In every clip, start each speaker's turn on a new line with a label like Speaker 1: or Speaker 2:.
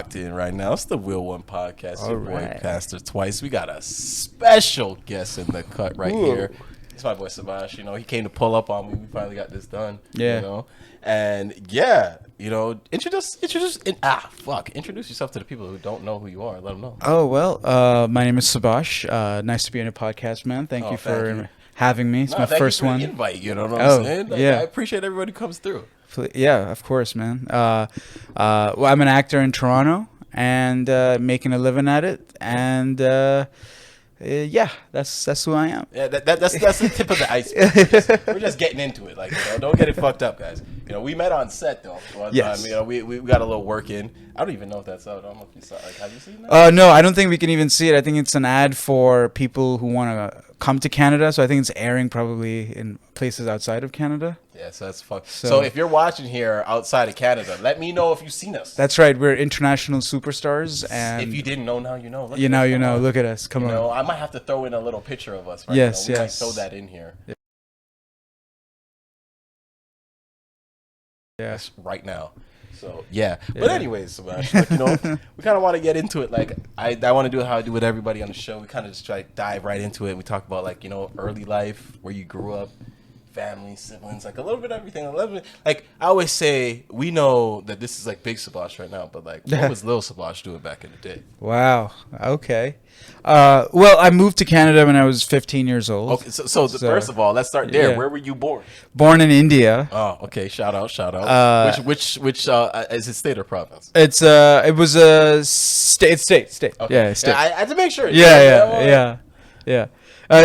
Speaker 1: locked in right now. It's the Wheel1 podcast.
Speaker 2: All
Speaker 1: Your boy,
Speaker 2: right.
Speaker 1: Pastor Twice. We got a special guest in the cut right
Speaker 2: Ooh.
Speaker 1: here. It's my boy Subhash. You know, he came to pull up on me. We finally got this done.
Speaker 2: Yeah.
Speaker 1: You know, and yeah, you know, introduce yourself to the people who don't know who you are. Let them know.
Speaker 2: Oh, well, my name is Subhash. Nice to be on your podcast, man. Thank you for having me. It's my first one.
Speaker 1: Invite, you know what I'm saying? Like,
Speaker 2: yeah.
Speaker 1: I appreciate everybody who comes through.
Speaker 2: Yeah, of course, man. Well, I'm an actor in Toronto and making a living at it. And yeah, that's who I am.
Speaker 1: Yeah, that's the tip of the iceberg. We're just getting into it. Like, you know, don't get it fucked up, guys. You know, we met on set though. One
Speaker 2: Yes.
Speaker 1: time, you know, we got a little work in. I don't even know if that's out. I don't know if you saw. Like, have you seen that?
Speaker 2: No, I don't think we can even see it. I think it's an ad for people who want to come to Canada. So I think it's airing probably in places outside of Canada.
Speaker 1: Yeah, so that's fuck. So if you're watching here outside of Canada, let me know if you've seen us.
Speaker 2: That's right. We're international superstars, and
Speaker 1: If you didn't know, now you know. Look
Speaker 2: you
Speaker 1: at
Speaker 2: know,
Speaker 1: us,
Speaker 2: you
Speaker 1: come
Speaker 2: know.
Speaker 1: on.
Speaker 2: Look at us. Come
Speaker 1: You
Speaker 2: on.
Speaker 1: know, I might have to throw in a little picture of us. Right
Speaker 2: Yes,
Speaker 1: now. We might
Speaker 2: yes.
Speaker 1: throw that in here.
Speaker 2: Yeah.
Speaker 1: Right now. So yeah. But anyways, Subhash, like, you know, we kind of want to get into it. Like I want to do how I do with everybody on the show. We kind of just try to dive right into it. We talk about, like, you know, early life, where you grew up, family, siblings, like a little bit of everything. A little bit, like I always say, we know that this is like big Subhash right now, but like what was little Subhash doing back in the day?
Speaker 2: Wow. Okay. Well, I moved to Canada when I was 15 years old.
Speaker 1: Okay, so first of all, let's start there.
Speaker 2: Yeah.
Speaker 1: Where were you born?
Speaker 2: Born in India.
Speaker 1: Oh, okay. Shout out. Which is it, state or province?
Speaker 2: It was a state.
Speaker 1: Okay.
Speaker 2: Yeah, state.
Speaker 1: I had to make sure.
Speaker 2: Yeah.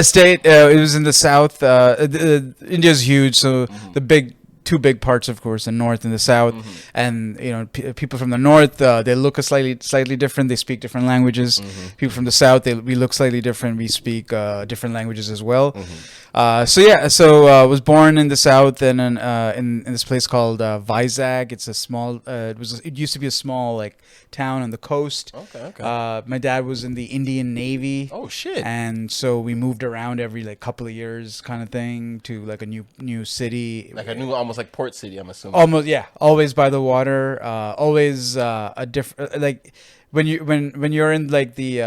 Speaker 2: State. It was in the south. India's huge, so the two big parts, of course, the north and the south. And you know, people from the north, they look slightly different. They speak different languages. People from the south, we look slightly different. We speak different languages as well. So I was born in the south, and in this place called Vizag. It's a small. It used to be a small like town on the coast.
Speaker 1: Okay.
Speaker 2: My dad was in the Indian Navy.
Speaker 1: Oh shit.
Speaker 2: And so we moved around every like couple of years, kind of thing, to like a new city.
Speaker 1: Like a new, almost like port city, I'm assuming.
Speaker 2: Almost, yeah. Always by the water. Always a different, like when you're in like the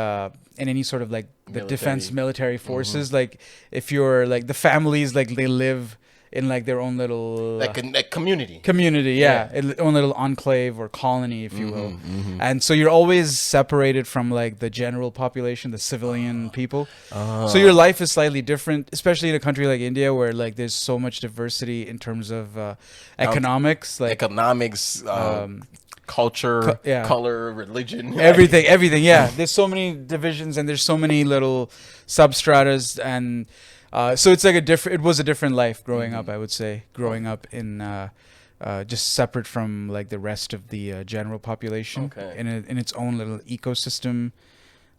Speaker 2: in any sort of like the defense military forces, like if you're like the families, like they live in like their own little
Speaker 1: like community.
Speaker 2: Own little enclave or colony, if you will. And so you're always separated from like the general population, the civilian people. So your life is slightly different, especially in a country like India, where like there's so much diversity in terms of economics,
Speaker 1: culture, color, religion,
Speaker 2: everything. Yeah, there's so many divisions and there's so many little substratas, and so it's like it was a different life growing up. I would say growing up in just separate from like the rest of the general population, in its own little ecosystem.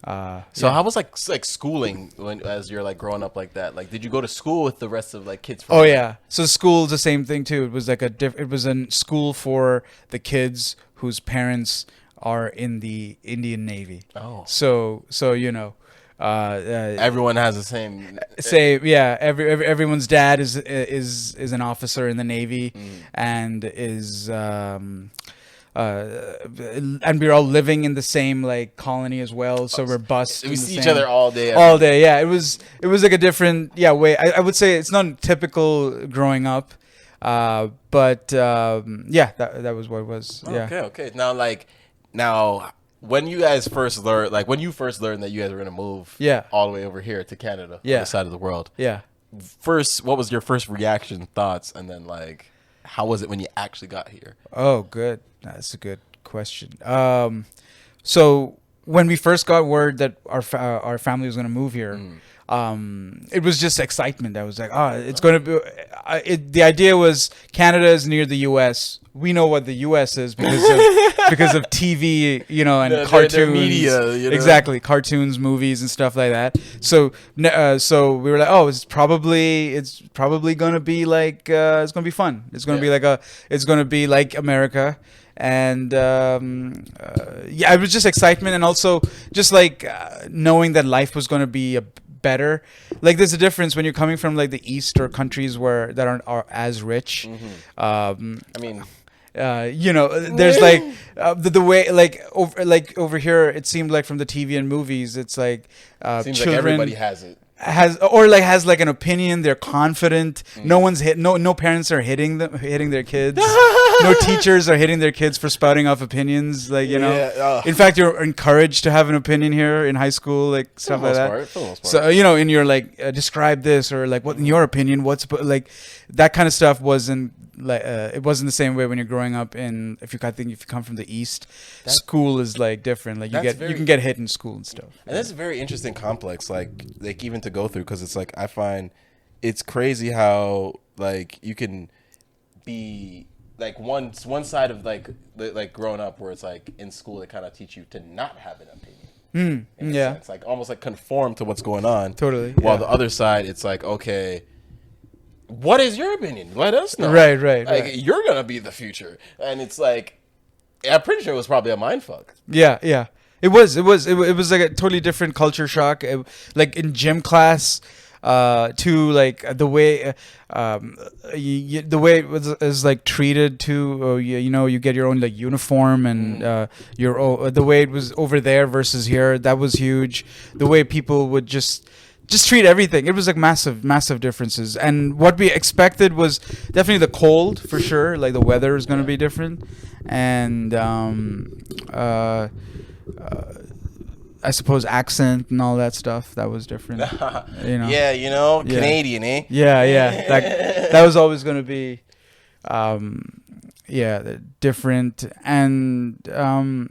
Speaker 1: So how was like schooling as you're like growing up like that? Like, did you go to school with the rest of like kids from
Speaker 2: So school's the same thing too. It was like it was a school for the kids whose parents are in the Indian Navy. So you know,
Speaker 1: everyone has the same
Speaker 2: everyone's dad is an officer in the Navy, and is and we're all living in the same like colony as well, so we're bused.
Speaker 1: We see each other all day.
Speaker 2: Yeah, it was like a different way. I would say it's not typical growing up, but that was what it was.
Speaker 1: Okay. Now, when you guys first learned, when you first learned that you guys were gonna move, all the way over here to Canada, on the side of the world, first, what was your first reaction, thoughts, and then like, how was it when you actually got here?
Speaker 2: Oh, good. That's a good question. So when we first got word that our family was going to move here, it was just excitement. I was like, it's going to be. The idea was Canada is near the U.S. We know what the U.S. is because of TV, you know, and cartoons,
Speaker 1: their media, you know?
Speaker 2: Exactly, cartoons, movies, and stuff like that. So we were like, it's probably gonna be like it's gonna be fun. It's gonna be it's gonna be like America. And it was just excitement, and also just like knowing that life was going to be better. Like there's a difference when you're coming from like the East or countries that aren't as rich.
Speaker 1: I mean,
Speaker 2: there's like the way over here it seemed like from the TV and movies it's like
Speaker 1: Seems
Speaker 2: children
Speaker 1: like everybody has it.
Speaker 2: has like an opinion. They're confident. No parents are hitting their kids. No teachers are hitting their kids for spouting off opinions. In fact, you're encouraged to have an opinion here in high school, like stuff like that.
Speaker 1: For the most part.
Speaker 2: So in your describe this, or like what in your opinion, what's like that kind of stuff wasn't like it wasn't the same way when you're growing up in if you come from the East, school is like different. Like you can get hit in school and stuff.
Speaker 1: And that's a very interesting complex, like even to go through, because it's like I find it's crazy how like you can be like one side of like growing up where it's like in school they kind of teach you to not have an opinion. It's like almost like conform to what's going on.
Speaker 2: Totally.
Speaker 1: While the other side, it's like, okay, what is your opinion? Let us know.
Speaker 2: Right.
Speaker 1: You're gonna be the future, and it's like, I'm pretty sure it was probably a mindfuck.
Speaker 2: Yeah. It was like a totally different culture shock. Like in gym class, to like the way the way it is like treated to you get your own like uniform and the way it was over there versus here, that was huge. The way people would just treat everything, it was like massive differences. And what we expected was definitely the cold, for sure. Like the weather is going to be different, and I suppose accent and all that stuff, that was different.
Speaker 1: Canadian, eh?
Speaker 2: Yeah. That was always going to be different. And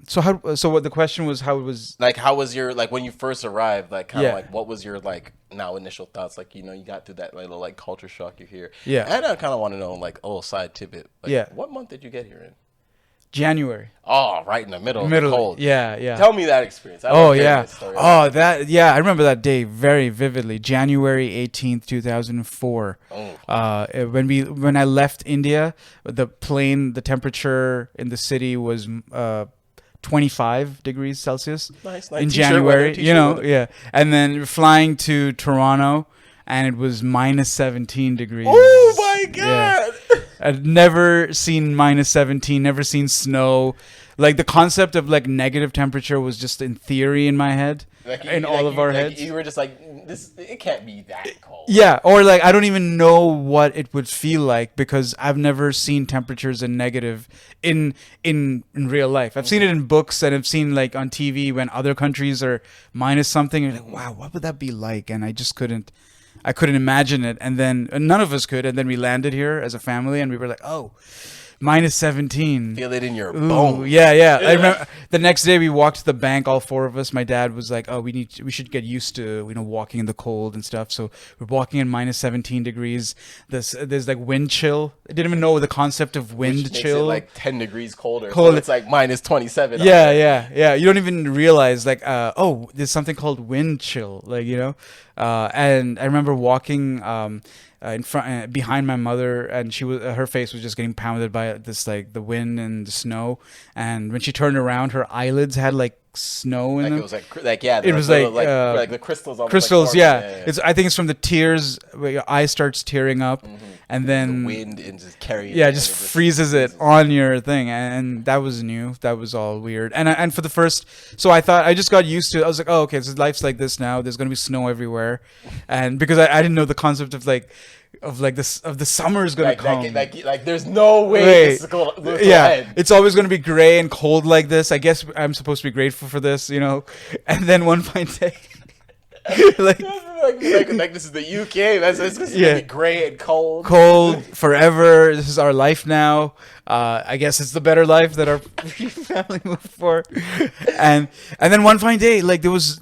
Speaker 2: so what the question was, how it was
Speaker 1: like, how was your, like, when you first arrived, like kind of like what was your like now initial thoughts, like you got through that little like culture shock you're here. And I kind of want to know, like, a little side tidbit, like, what month did you get here in?
Speaker 2: January.
Speaker 1: Oh, right in the middle of the cold.
Speaker 2: Yeah.
Speaker 1: Tell me that experience. I
Speaker 2: remember that day very vividly. January 18th, 2004. When I left India, the temperature in the city was 25 degrees Celsius.
Speaker 1: Nice.
Speaker 2: In January, And then flying to Toronto, and it was minus 17 degrees.
Speaker 1: Oh my God.
Speaker 2: Yeah. I'd never seen minus 17, never seen snow. Like the concept of like negative temperature was just in theory in my head, all of our heads.
Speaker 1: You were just like, it can't be that cold.
Speaker 2: Yeah, or like I don't even know what it would feel like, because I've never seen temperatures in negative in real life. I've seen it in books, and I've seen like on TV when other countries are minus something. You're like, wow, what would that be like? And I just couldn't imagine it. And then none of us could. And then we landed here as a family, and we were like, oh, minus 17.
Speaker 1: Feel it in your bones.
Speaker 2: Yeah. I remember the next day we walked to the bank, all four of us. My dad was like, oh, we should get used to, walking in the cold and stuff. So we're walking in minus 17 degrees. There's like wind chill. I didn't even know the concept of wind chill.
Speaker 1: Makes it like 10 degrees colder. So it's like minus 27.
Speaker 2: Yeah. You don't even realize like, there's something called wind chill. Like, and I remember walking in front, behind my mother, and her face was just getting pounded by this, like the wind and the snow. And when she turned around, her eyelids had like snow in them.
Speaker 1: It was like it was like the crystals on
Speaker 2: crystals. I think it's from the tears. Where your eye starts tearing up, and then
Speaker 1: the wind and just carries.
Speaker 2: Yeah, just freezes it on your thing, and that was new. That was all weird. And for the first, so I thought I just got used to it. I was like, oh, okay, so life's like this now. There's gonna be snow everywhere, and because I didn't know the concept of the summer is gonna come.
Speaker 1: Like there's no way this is gonna end.
Speaker 2: It's always gonna be gray and cold like this. I guess I'm supposed to be grateful for this, And then one fine day, like
Speaker 1: this is the UK. It's gonna be gray and cold
Speaker 2: forever. This is our life now. I guess it's the better life that our family moved for. And then one fine day, like there was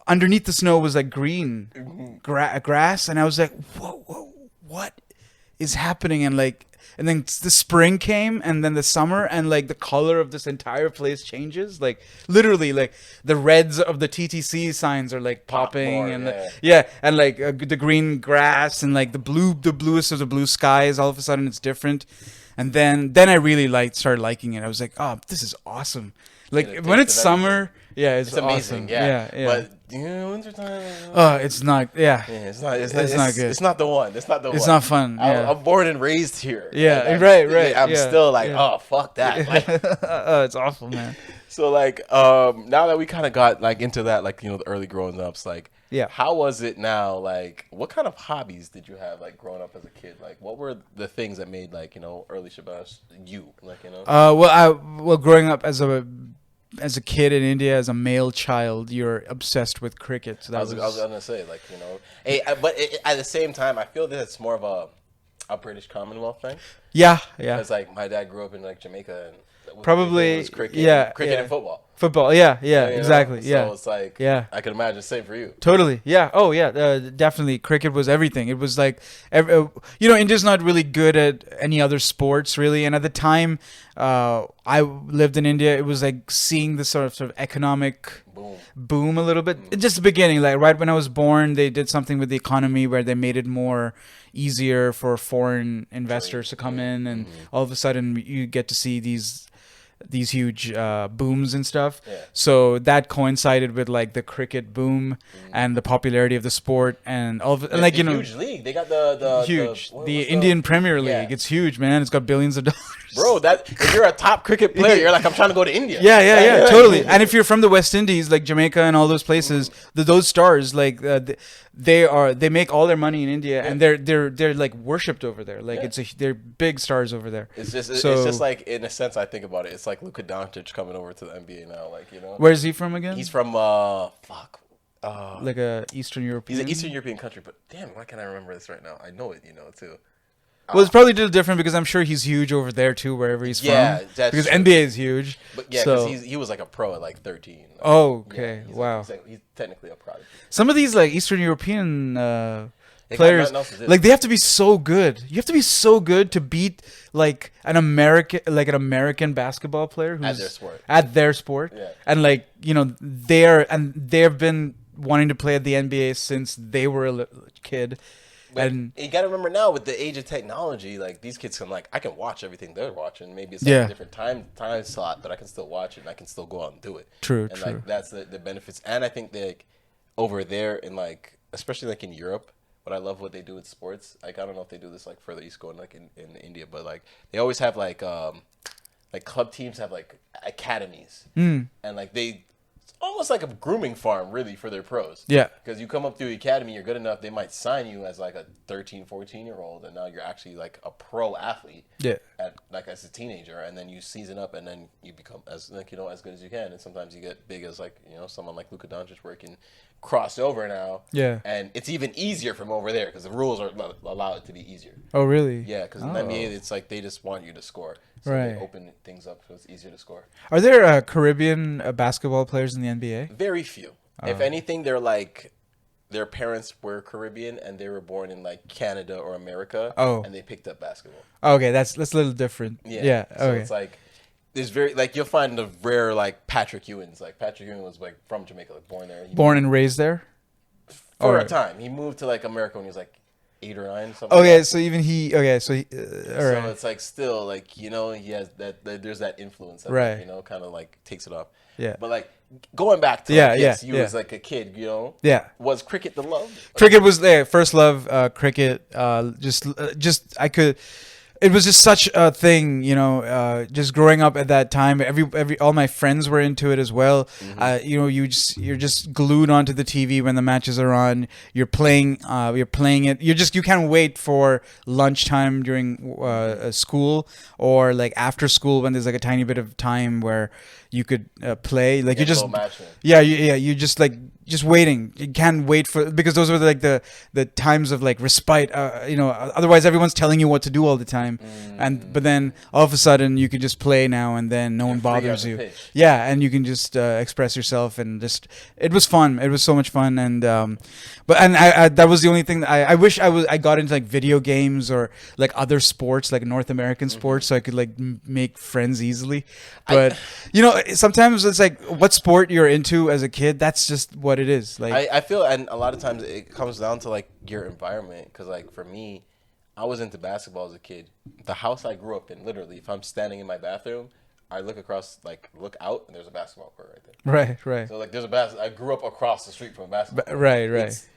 Speaker 2: underneath the snow was like green grass, and I was like, whoa, what is happening? And then the spring came, and then the summer, and like the color of this entire place changes. Like literally, like the reds of the TTC signs are like popping, and and like the green grass, and like the bluest of the blue skies. All of a sudden, it's different. And then I really started liking it. I was like, oh, this is awesome. Like when it's summer, Yeah,
Speaker 1: It's amazing.
Speaker 2: awesome.
Speaker 1: Yeah.
Speaker 2: Yeah.
Speaker 1: But wintertime.
Speaker 2: It's not. Yeah.
Speaker 1: Yeah, it's not. It's
Speaker 2: not good.
Speaker 1: It's not the one. It's not the one.
Speaker 2: It's not fun. Yeah.
Speaker 1: I'm born and raised here.
Speaker 2: Yeah.
Speaker 1: And
Speaker 2: Right.
Speaker 1: I'm
Speaker 2: yeah,
Speaker 1: still like,
Speaker 2: yeah.
Speaker 1: oh fuck that. Like,
Speaker 2: It's awful, man.
Speaker 1: so like, now that we kind of got like into that, like the early growing ups, like,
Speaker 2: Yeah.
Speaker 1: how was it now? Like, what kind of hobbies did you have like growing up as a kid? Like, what were the things that made like early Subhash you like
Speaker 2: Well, growing up as a kid in India, as a male child, you're obsessed with cricket. So
Speaker 1: I was gonna say like hey, but at the same time, I feel that it's more of a British Commonwealth thing.
Speaker 2: Yeah.
Speaker 1: Because like my dad grew up in like Jamaica and
Speaker 2: Probably,
Speaker 1: it was cricket,
Speaker 2: yeah,
Speaker 1: cricket and football.
Speaker 2: Football, yeah, exactly,
Speaker 1: So it's like, I can imagine the same for you.
Speaker 2: Totally, yeah. Oh, yeah, definitely. Cricket was everything. It was like, India's not really good at any other sports, really. And at the time, I lived in India. It was like seeing the sort of economic boom a little bit. Just the beginning, like right when I was born, they did something with the economy where they made it more easier for foreign investors to come in, and all of a sudden you get to see these huge booms and stuff. So that coincided with like the cricket boom and the popularity of the sport and all of it. And like
Speaker 1: huge league. They got the
Speaker 2: huge the Indian Premier League. It's huge, man. It's got billions of dollars.
Speaker 1: Bro, that if you're a top cricket player, you're like, I'm trying to go to India.
Speaker 2: Yeah, totally. And if you're from the West Indies, like Jamaica and all those places, those stars, like they make all their money in India, and they're like worshipped over there. Like they're big stars over there.
Speaker 1: It's just like, in a sense, I think about it, it's like Luka Doncic coming over to the NBA now. Like
Speaker 2: where's he from again?
Speaker 1: He's from
Speaker 2: like a Eastern European.
Speaker 1: He's an Eastern European country, but damn, why can't I remember this right now? I know it, too.
Speaker 2: Well, it's probably a little different because I'm sure he's huge over there too, wherever he's from.
Speaker 1: Yeah, that's
Speaker 2: because
Speaker 1: true.
Speaker 2: NBA is huge.
Speaker 1: But yeah, because he was like a pro at like 13. Like,
Speaker 2: oh, okay, wow.
Speaker 1: He's technically a prodigy.
Speaker 2: Some of these like Eastern European players, like they have to be so good. You have to be so good to beat like an American basketball player who's at their sport.
Speaker 1: Yeah.
Speaker 2: And like they've been wanting to play at the NBA since they were a kid.
Speaker 1: But
Speaker 2: and
Speaker 1: you got to remember now, with the age of technology, like these kids I can watch everything they're watching. Maybe it's like a different time slot, but I can still watch it and I can still go out and do it.
Speaker 2: True.
Speaker 1: Like that's the benefits. And I think like over there in like, especially like in Europe, what I love what they do with sports. Like I don't know if they do this like further east going like in India, but like they always have like club teams have like academies, and like it's almost like a grooming farm really for their pros.
Speaker 2: Yeah.
Speaker 1: Because you come up through the academy, you're good enough, they might sign you as like a 13, 14-year-old, and now you're actually like a pro athlete.
Speaker 2: Yeah.
Speaker 1: As a teenager, and then you season up, and then you become as good as you can, and sometimes you get big as like someone like Luka Doncic where he can cross over now.
Speaker 2: Yeah.
Speaker 1: And it's even easier from over there because the rules allow it to be easier.
Speaker 2: Oh really?
Speaker 1: Yeah, because in the NBA it's like they just want you to score. So they open things up so it's easier to score.
Speaker 2: Are there Caribbean basketball players in the NBA?
Speaker 1: Very few. If anything, they're like their parents were Caribbean and they were born in like Canada or America. And they picked up basketball.
Speaker 2: Okay, that's a little different. Yeah.
Speaker 1: So
Speaker 2: okay.
Speaker 1: it's like there's you'll find the rare like Patrick Ewing's. Like Patrick Ewing was like from Jamaica, like born there.
Speaker 2: Born and raised there?
Speaker 1: For a time. He moved to like America when he was like 8 or 9. Something
Speaker 2: okay,
Speaker 1: like
Speaker 2: so even he. Okay, so he. All right.
Speaker 1: So it's like still like he has that there's that influence that kind of like takes it off.
Speaker 2: Yeah.
Speaker 1: But like going back to you as like a kid,
Speaker 2: Yeah.
Speaker 1: Was cricket the love?
Speaker 2: Cricket was there. First love, cricket. Just I could. It was just such a thing, just growing up at that time. All my friends were into it as well. You're just glued onto the TV when the matches are on. You're playing it. You can't wait for lunchtime during school or like after school when there's like a tiny bit of time where you could play. Like you just you just waiting. You can't wait because those were like the times of like respite. Otherwise everyone's telling you what to do all the time. But then all of a sudden you can just play now and then no one bothers you. Yeah, and you can just express yourself and just it was fun. It was so much fun and I that was the only thing that I wish I got into like video games or like other sports like North American sports so I could like make friends easily. But sometimes it's like what sport you're into as a kid, that's just what it is. Like
Speaker 1: I feel, and a lot of times it comes down to like your environment. Because like for me, I was into basketball as a kid. The house I grew up in, literally, if I'm standing in my bathroom, I look across, like look out, and there's a basketball court right there.
Speaker 2: Right.
Speaker 1: So like there's I grew up across the street from a basketball court.
Speaker 2: Right.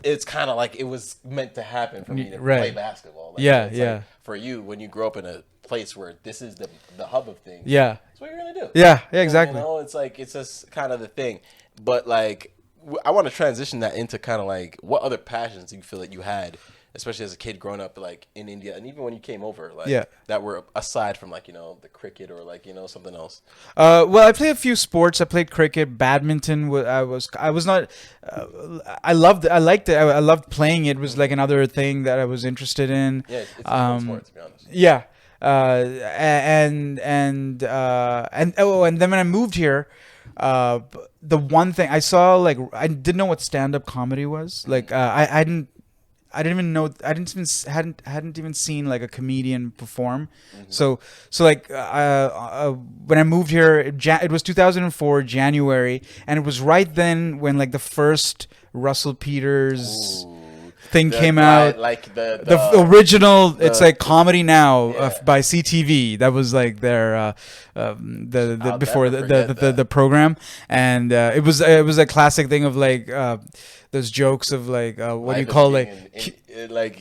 Speaker 1: It's kind of like it was meant to happen for me to
Speaker 2: Right.
Speaker 1: play basketball. Like,
Speaker 2: Yeah,
Speaker 1: it's
Speaker 2: yeah.
Speaker 1: Like for you, when you grow up in a place where this is the hub of things.
Speaker 2: Yeah.
Speaker 1: That's what you're gonna do.
Speaker 2: Yeah, exactly.
Speaker 1: You know, it's like it's just kind of the thing. But like, I want to transition that into kind of like what other passions do you feel that you had, especially as a kid growing up like in India, and even when you came over, like that were aside from like the cricket or like something else.
Speaker 2: Well, I played a few sports. I played cricket, badminton. I was not. I loved it. I liked it. I loved playing it. It was like another thing that I was interested in.
Speaker 1: Yeah, it's a fun sport, to be honest.
Speaker 2: Yeah. And then when I moved here, the one thing I saw, like, I didn't know what stand-up comedy was. Like, I didn't even know. Hadn't even seen like a comedian perform. So like when I moved here, it was 2004 January, and it was right then when like the first Russell Peters thing came out,
Speaker 1: like
Speaker 2: the original. It's like Comedy Now by CTV. That was like their before the program, and it was a classic thing of like those jokes of like what do you call
Speaker 1: like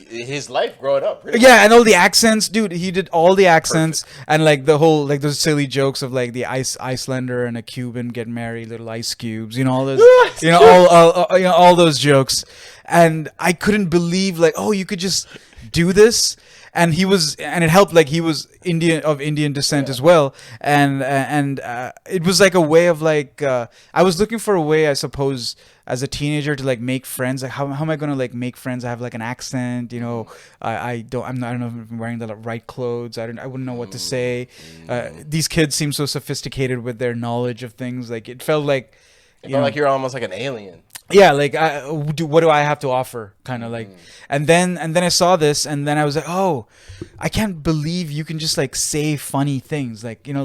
Speaker 1: his life growing up.
Speaker 2: Yeah, and all the accents, dude. He did all the accents. Perfect. And like the whole like those silly jokes of like the Icelander and a Cuban get married, little ice cubes, all those, all those jokes. And I couldn't believe like, oh, you could just do this. And it helped, like he was Indian descent as well, and it was like a way of like I was looking for a way, I suppose, as a teenager to like make friends. Like how am I gonna like make friends? I have like an accent, I don't know if I'm wearing the right clothes. I wouldn't know what to say. These kids seem so sophisticated with their knowledge of things. Like it felt like
Speaker 1: like you're almost like an alien.
Speaker 2: Yeah, like what do I have to offer, kind of like, and then I saw this, and then I was like, oh, I can't believe you can just like say funny things, like and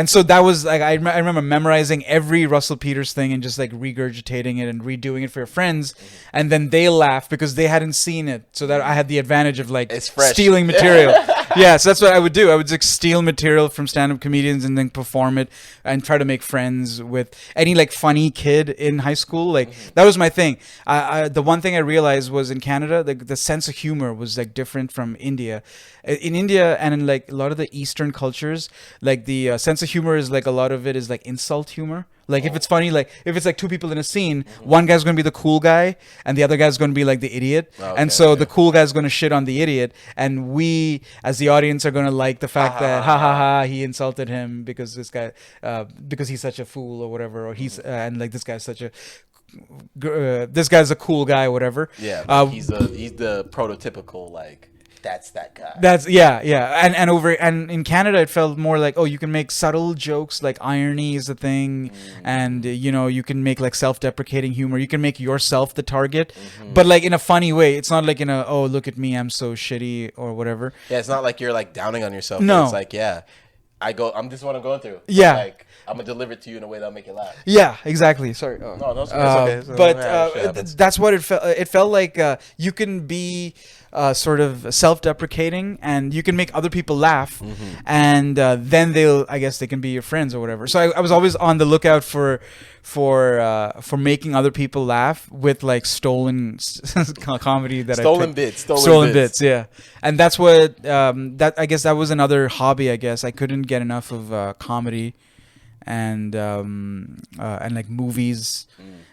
Speaker 2: so that was like I remember memorizing every Russell Peters thing and just like regurgitating it and redoing it for your friends, and then they laugh because they hadn't seen it, so that I had the advantage of like stealing material. Yeah, so that's what I would do. I would just steal material from stand-up comedians and then perform it and try to make friends with any like funny kid in high school. Like that was my thing. The one thing I realized was in Canada, the sense of humor was like different from India. In India and in like a lot of the Eastern cultures, like the sense of humor is like a lot of it is like insult humor. Like if it's funny, like if it's like two people in a scene, one guy's going to be the cool guy and the other guy's going to be like the idiot. And so the cool guy's going to shit on the idiot, and we as the audience are going to like the fact that he insulted him because this guy because he's such a fool or whatever, or he's and like this guy's such a this guy's a cool guy or whatever.
Speaker 1: Yeah, he's the prototypical like that's that guy.
Speaker 2: That's and in Canada it felt more like, oh, you can make subtle jokes, like irony is a thing, and you can make like self-deprecating humor. You can make yourself the target, but like in a funny way. It's not like in a, oh, look at me, I'm so shitty or whatever.
Speaker 1: Yeah, it's not like you're like downing on yourself.
Speaker 2: No,
Speaker 1: it's like I'm just what I'm going through.
Speaker 2: Yeah,
Speaker 1: like I'm gonna deliver it to you in a way that'll make you laugh.
Speaker 2: Yeah, exactly. Sorry. Oh.
Speaker 1: No, it's okay. So,
Speaker 2: but that's what it felt. It felt like you can be sort of self-deprecating, and you can make other people laugh, and then they can be your friends or whatever. So I was always on the lookout for making other people laugh with like stolen comedy that
Speaker 1: stolen bits.
Speaker 2: Yeah, and that's what I guess that was another hobby. I guess I couldn't get enough of comedy and like movies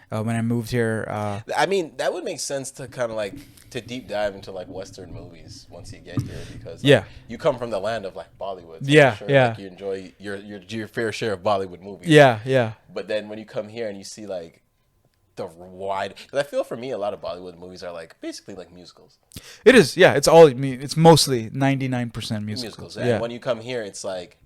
Speaker 2: when I moved here.
Speaker 1: I mean, that would make sense to kind of like to deep dive into like Western movies once you get here, because you come from the land of like Bollywood. So I'm sure, like, you enjoy your fair share of Bollywood movies.
Speaker 2: Yeah.
Speaker 1: But then when you come here and you see like the wide, because I feel for me a lot of Bollywood movies are like basically like musicals. It
Speaker 2: is, yeah. It's mostly 99% musicals.
Speaker 1: And when you come here, it's like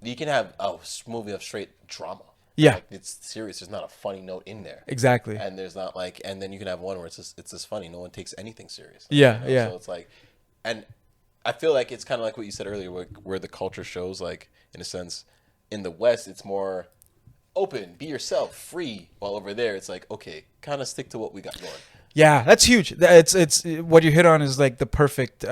Speaker 1: you can have a movie of straight drama.
Speaker 2: Yeah,
Speaker 1: like, it's serious. There's not a funny note in there.
Speaker 2: Exactly.
Speaker 1: And there's not like, and then you can have one where it's just funny. No one takes anything serious.
Speaker 2: Yeah.
Speaker 1: So it's like, and I feel like it's kind of like what you said earlier, where the culture shows, like in a sense, in the West, it's more open, be yourself, free. While over there, it's like, okay, kind of stick to what we got going.
Speaker 2: Yeah, that's huge. It's what you hit on is like the perfect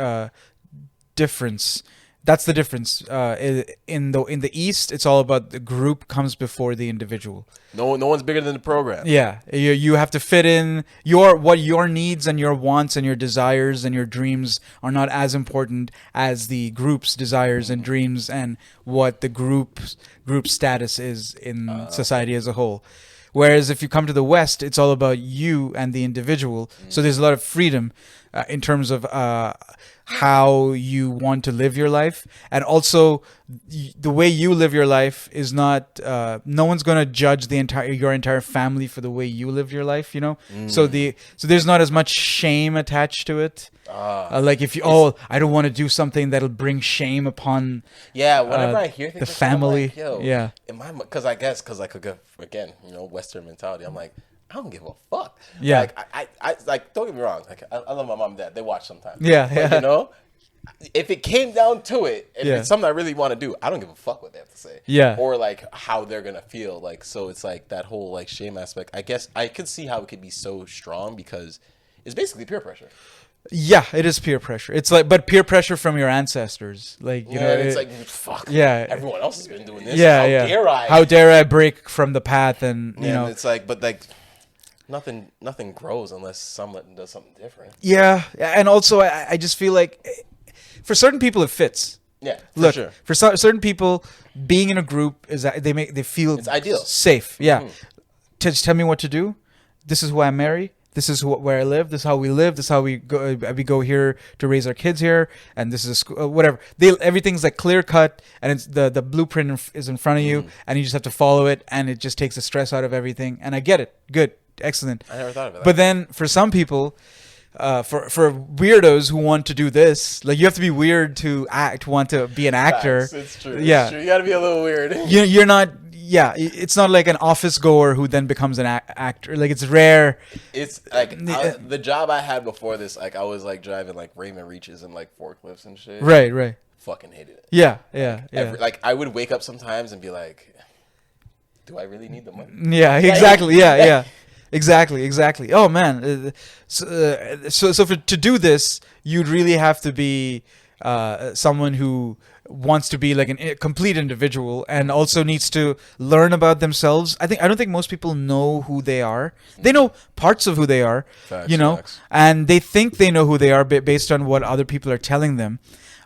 Speaker 2: difference. That's the difference. In the East, it's all about the group comes before the individual.
Speaker 1: No one's bigger than the program.
Speaker 2: Yeah, you have to fit in your needs and your wants and your desires and your dreams are not as important as the group's desires and dreams and what the group status is in society as a whole. Whereas if you come to the West, it's all about you and the individual. So there's a lot of freedom in terms of how you want to live your life, and also the way you live your life is not. No one's gonna judge your entire family for the way you live your life. You know, so there's not as much shame attached to it. Like if I don't want to do something that'll bring shame upon.
Speaker 1: Yeah, whenever I hear things
Speaker 2: the family,
Speaker 1: like, yo,
Speaker 2: yeah,
Speaker 1: because like again, Western mentality. I'm like, I don't give a fuck.
Speaker 2: Yeah.
Speaker 1: Like I like, don't get me wrong. Like I love my mom and dad. They watch sometimes.
Speaker 2: Yeah,
Speaker 1: but,
Speaker 2: yeah.
Speaker 1: If it came down to it, if
Speaker 2: Yeah.
Speaker 1: it's something I really want to do, I don't give a fuck what they have to say.
Speaker 2: Yeah.
Speaker 1: Or like how they're gonna feel. Like, so it's like that whole like shame aspect. I guess I could see how it could be so strong because it's basically peer pressure.
Speaker 2: Yeah, it is peer pressure. It's like, but peer pressure from your ancestors, like
Speaker 1: it's like, fuck.
Speaker 2: Yeah.
Speaker 1: Everyone else has been doing this.
Speaker 2: Yeah,
Speaker 1: How
Speaker 2: yeah.
Speaker 1: dare I?
Speaker 2: How dare I break from the path? And you know,
Speaker 1: it's like, but like, nothing grows unless someone does something different.
Speaker 2: Yeah, and also I just feel like for certain people it fits.
Speaker 1: Yeah,
Speaker 2: Look,
Speaker 1: sure.
Speaker 2: for certain people, being in a group is that they feel
Speaker 1: it's ideal,
Speaker 2: safe. Yeah, just tell me what to do. This is who I marry. This is where I live. This is how we live. This is how we go. We go here to raise our kids here, and this is a school, whatever. Everything's like clear cut, and it's the blueprint is in front of you, and you just have to follow it, and it just takes the stress out of everything. And I get it. Good, excellent.
Speaker 1: I never thought of it.
Speaker 2: But then for some people, for weirdos who want to do this, like you have to be weird to want to be an actor.
Speaker 1: It's true.
Speaker 2: Yeah,
Speaker 1: it's true. You got to be a little weird.
Speaker 2: You're not. Yeah, it's not like an office goer who then becomes an actor. Like it's rare.
Speaker 1: It's like the job I had before this. Like I was like driving like Raymond Reaches and like forklifts and shit.
Speaker 2: Right.
Speaker 1: Fucking hated it.
Speaker 2: Yeah.
Speaker 1: Like I would wake up sometimes and be like, do I really need the money?
Speaker 2: Yeah, exactly. Yeah. Exactly. Oh man. So to do this, you'd really have to be someone who wants to be like a complete individual and also needs to learn about themselves. I don't think most people know who they are. They know parts of who they are,
Speaker 1: Facts.
Speaker 2: and they think they know who they are based on what other people are telling them.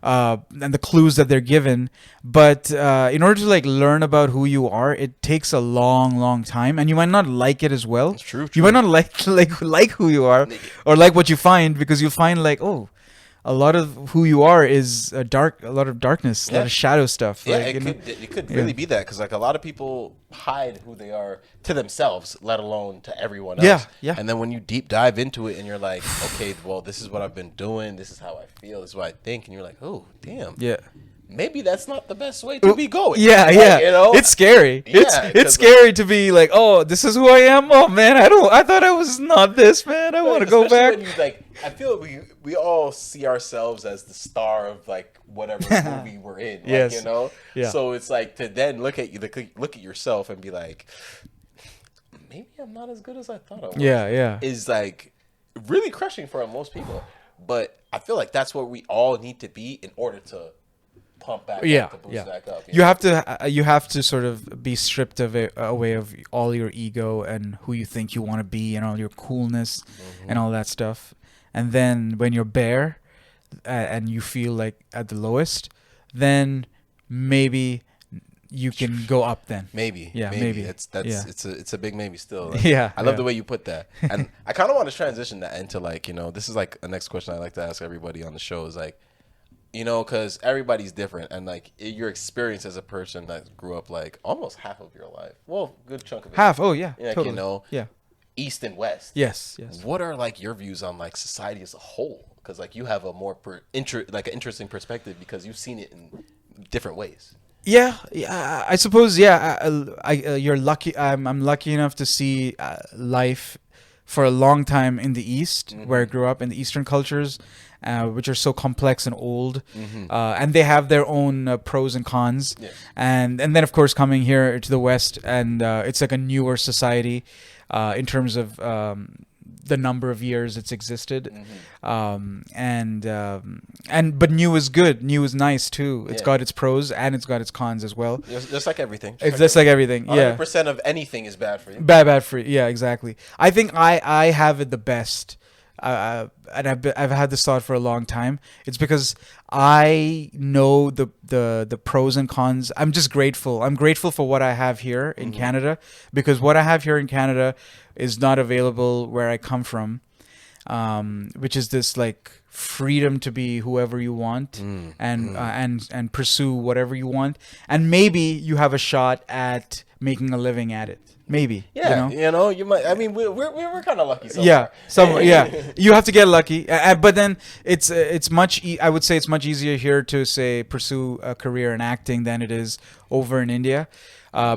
Speaker 2: And the clues that they're given, but in order to like learn about who you are, it takes a long time, and you might not like it as well.
Speaker 1: It's true.
Speaker 2: You might not like who you are or like what you find, because you'll find like, oh, a lot of who you are is a lot of darkness, a lot of shadow stuff.
Speaker 1: Yeah,
Speaker 2: like,
Speaker 1: it could really be that, because like a lot of people hide who they are to themselves, let alone to everyone else.
Speaker 2: Yeah.
Speaker 1: And then when you deep dive into it and you're like, okay, well, this is what I've been doing. This is how I feel. This is what I think. And you're like, oh, damn.
Speaker 2: Yeah.
Speaker 1: Maybe that's not the best way to be going.
Speaker 2: Yeah.
Speaker 1: Like,
Speaker 2: It's scary.
Speaker 1: Yeah,
Speaker 2: it's scary to be like, oh, this is who I am. Oh man, I thought I was not this, man. I want to go back.
Speaker 1: When you, like, I feel like we all see ourselves as the star of like whatever movie we're in. Like,
Speaker 2: Yes. Yeah.
Speaker 1: So it's like to then look at yourself and be like, maybe I'm not as good as I thought I was.
Speaker 2: Yeah.
Speaker 1: Is like really crushing for most people. But I feel like that's what we all need to be in order to pump back up, to boost back up.
Speaker 2: You have to sort of be stripped away of all your ego and who you think you want to be and all your coolness and all that stuff. And then when you're bare and you feel like at the lowest, then maybe you can go up then. Maybe.
Speaker 1: It's a big maybe still. Like,
Speaker 2: Yeah.
Speaker 1: I love the way you put that. And I kind of want to transition that into like, this is like a next question I like to ask everybody on the show is like, because everybody's different, and like your experience as a person that grew up like almost half of your life. Well, good chunk of it.
Speaker 2: Half. Oh yeah.
Speaker 1: Like,
Speaker 2: totally. Yeah.
Speaker 1: East and West.
Speaker 2: Yes.
Speaker 1: What are like your views on like society as a whole? Because like you have a more an interesting perspective because you've seen it in different ways.
Speaker 2: Yeah, I suppose. Yeah, you're lucky. I'm lucky enough to see life for a long time in the East, where I grew up, in the Eastern cultures, which are so complex and old, and they have their own pros and cons.
Speaker 1: Yes.
Speaker 2: And then of course coming here to the West, and it's like a newer society in terms of the number of years it's existed. But new is good. New is nice too. It's got its pros and it's got its cons as well.
Speaker 1: Just like everything.
Speaker 2: It's just like everything.
Speaker 1: 100% of anything is bad for you.
Speaker 2: Bad for you. Yeah, exactly. I think I have it the best. And I've had this thought for a long time. It's because I know the pros and cons. I'm just grateful. I'm grateful for what I have here in Canada, because what I have here in Canada is not available where I come from, which is this like freedom to be whoever you want and pursue whatever you want, and maybe you have a shot at making a living at it. Maybe.
Speaker 1: Yeah, you might. I mean, we're kind of lucky.
Speaker 2: You have to get lucky, but then it's much. I would say it's much easier here to say pursue a career in acting than it is over in India.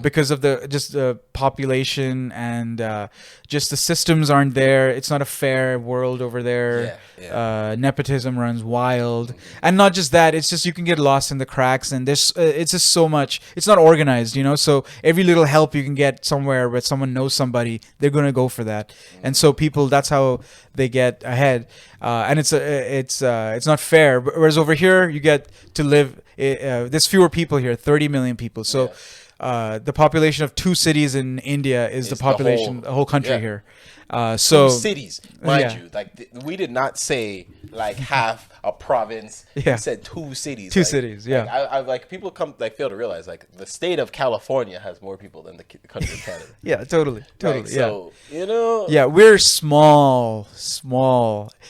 Speaker 2: Because of the population and just the systems aren't there. It's not a fair world over there. Nepotism runs wild, and not just that. It's just you can get lost in the cracks, and there's it's just so much. It's not organized, So every little help you can get somewhere where someone knows somebody, they're gonna go for that. And so people, that's how they get ahead. And it's not fair. Whereas over here, you get to live. There's fewer people here, 30 million people. So. The population of 2 cities in India is the population, the whole country here.
Speaker 1: 2 cities, mind you. Like we did not say like half a province. We said 2 cities.
Speaker 2: 2 cities. Yeah.
Speaker 1: I like people fail to realize like the state of California has more people than the country of Canada.
Speaker 2: Yeah, totally.
Speaker 1: Like, so
Speaker 2: Yeah, we're small.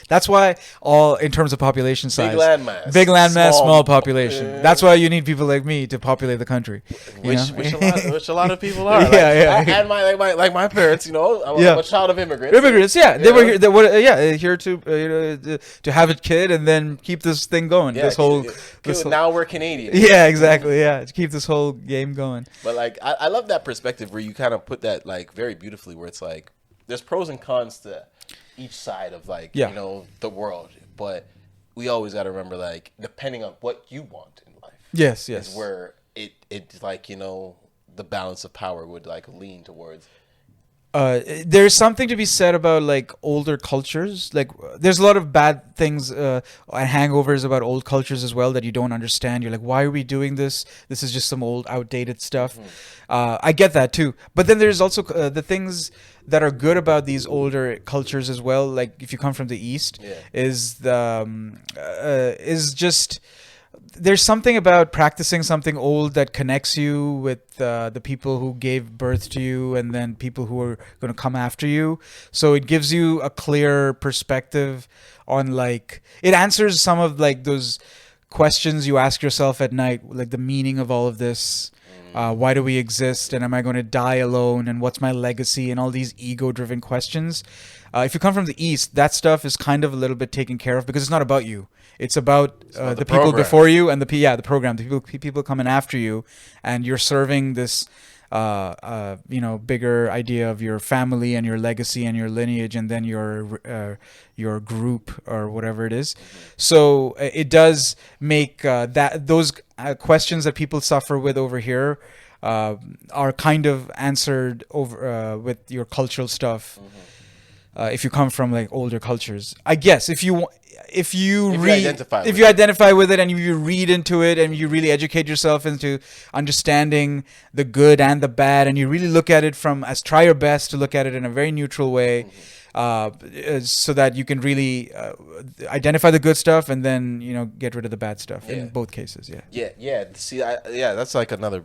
Speaker 2: That's why in terms of population size, big landmass, small population. That's why you need people like me to populate the country.
Speaker 1: Which a lot of people are. And my parents, I'm a child of immigrants.
Speaker 2: They were here. They were here to have a kid and then keep this thing going.
Speaker 1: Now we're Canadian.
Speaker 2: Yeah, exactly. Yeah, to keep this whole game going.
Speaker 1: But like, I love that perspective where you kind of put that like very beautifully, where it's like there's pros and cons to each side of like the world, but we always got to remember like depending on what you want in life.
Speaker 2: Yes.
Speaker 1: Is where it like the balance of power would like lean towards.
Speaker 2: There's something to be said about like older cultures. Like there's a lot of bad things and hangovers about old cultures as well that you don't understand. You're like, why are we doing this? This is just some old outdated stuff. I get that too. But then there's also the things that are good about these older cultures as well. Like if you come from the East, is just there's something about practicing something old that connects you with the people who gave birth to you and then people who are going to come after you. So it gives you a clear perspective on like, it answers some of like those questions you ask yourself at night, like the meaning of all of this. Why do we exist? And am I going to die alone? And what's my legacy? And all these ego-driven questions. If you come from the East, that stuff is kind of a little bit taken care of because it's not about you. It's about the people before you and the program, the people coming after you, and you're serving this, bigger idea of your family and your legacy and your lineage, and then your group or whatever it is. So it does make those questions that people suffer with over here are kind of answered over with your cultural stuff. If you come from like older cultures, I guess if you identify with it and you read into it and you really educate yourself into understanding the good and the bad, and you really look at it try your best to look at it in a very neutral way, so that you can really identify the good stuff and then get rid of the bad stuff in both cases. See, that's like another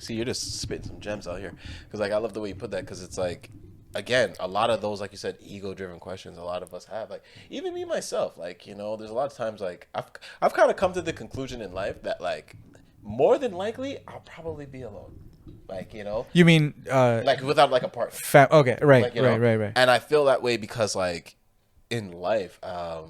Speaker 2: you're just spitting some gems out here, because like I love the way you put that, because it's like, again, a lot of those, like you said, ego-driven questions a lot of us have. Like, even me, myself, like, there's a lot of times, like, I've kind of come to the conclusion in life that, like, more than likely, I'll probably be alone. Like, You mean...
Speaker 1: like, without, like, a partner.
Speaker 2: Okay, right, like, right.
Speaker 1: And I feel that way because, like, in life, I've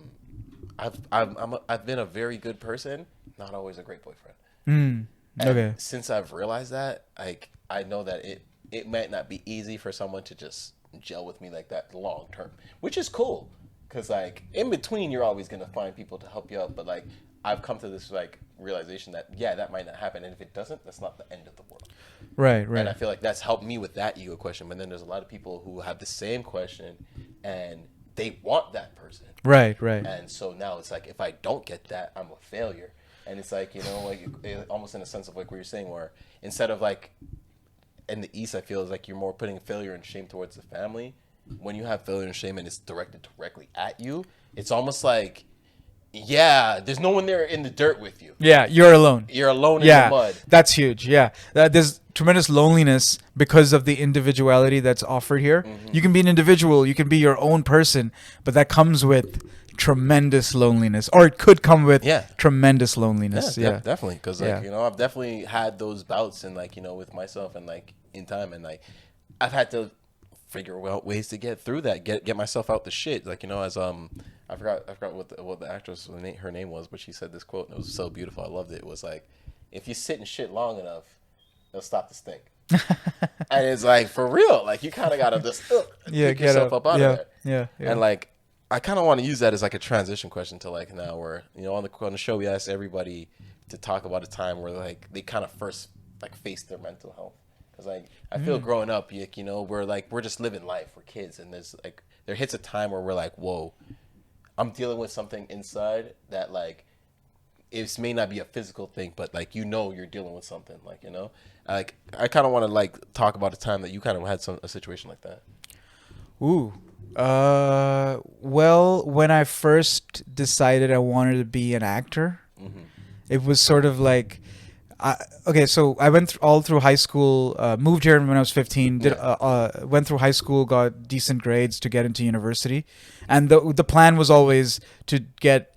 Speaker 1: been a very good person, not always a great boyfriend.
Speaker 2: Okay.
Speaker 1: Since I've realized that, like, I know that it might not be easy for someone to just gel with me like that long term, which is cool, because like in between you're always going to find people to help you out, but like I've come to this like realization that that might not happen, and if it doesn't, that's not the end of the world. Right. And I feel like that's helped me with that ego question. But then there's a lot of people who have the same question and they want that person.
Speaker 2: Right, right.
Speaker 1: And so now it's like, if I don't get that, I'm a failure. And it's like, you know, like almost in a sense of like what you're saying, where instead of like in the East, I feel is like you're more putting failure and shame towards the family. When you have failure and shame and it's directed directly at you, it's almost like, yeah, there's no one there in the dirt with you.
Speaker 2: Yeah, you're alone.
Speaker 1: You're alone in the mud.
Speaker 2: That's huge. Yeah, there's tremendous loneliness because of the individuality that's offered here. Mm-hmm. You can be an individual, you can be your own person, but that comes with tremendous loneliness, or it could come with tremendous loneliness. Yeah,
Speaker 1: definitely. Because like you know, I've definitely had those bouts, and like, you know, with myself, and like in time, and like I've had to figure out ways to get through that, get myself out the shit. Like, you know, as I forgot what the actress, her name was, but she said this quote, and it was so beautiful. I loved it. It was like, if you sit in shit long enough, it'll stop the stink. And it's like, for real, like you kind of gotta just pick yourself up out of there. Yeah. And like, I kind of want to use that as like a transition question to like now, where, you know, on the show we asked everybody to talk about a time where like they kind of first like faced their mental health. Because like I feel growing up, you know, we're just living life, we're kids, and there's like there hits a time where we're like, whoa, I'm dealing with something inside that like it may not be a physical thing, but like, you know, you're dealing with something, like, you know, like I kind of want to like talk about a time that you kind of had a situation like that.
Speaker 2: Ooh. Well, when I first decided I wanted to be an actor, it was sort of like, so I went all through high school, moved here when I was 15, went through high school, got decent grades to get into university. And the plan was always to get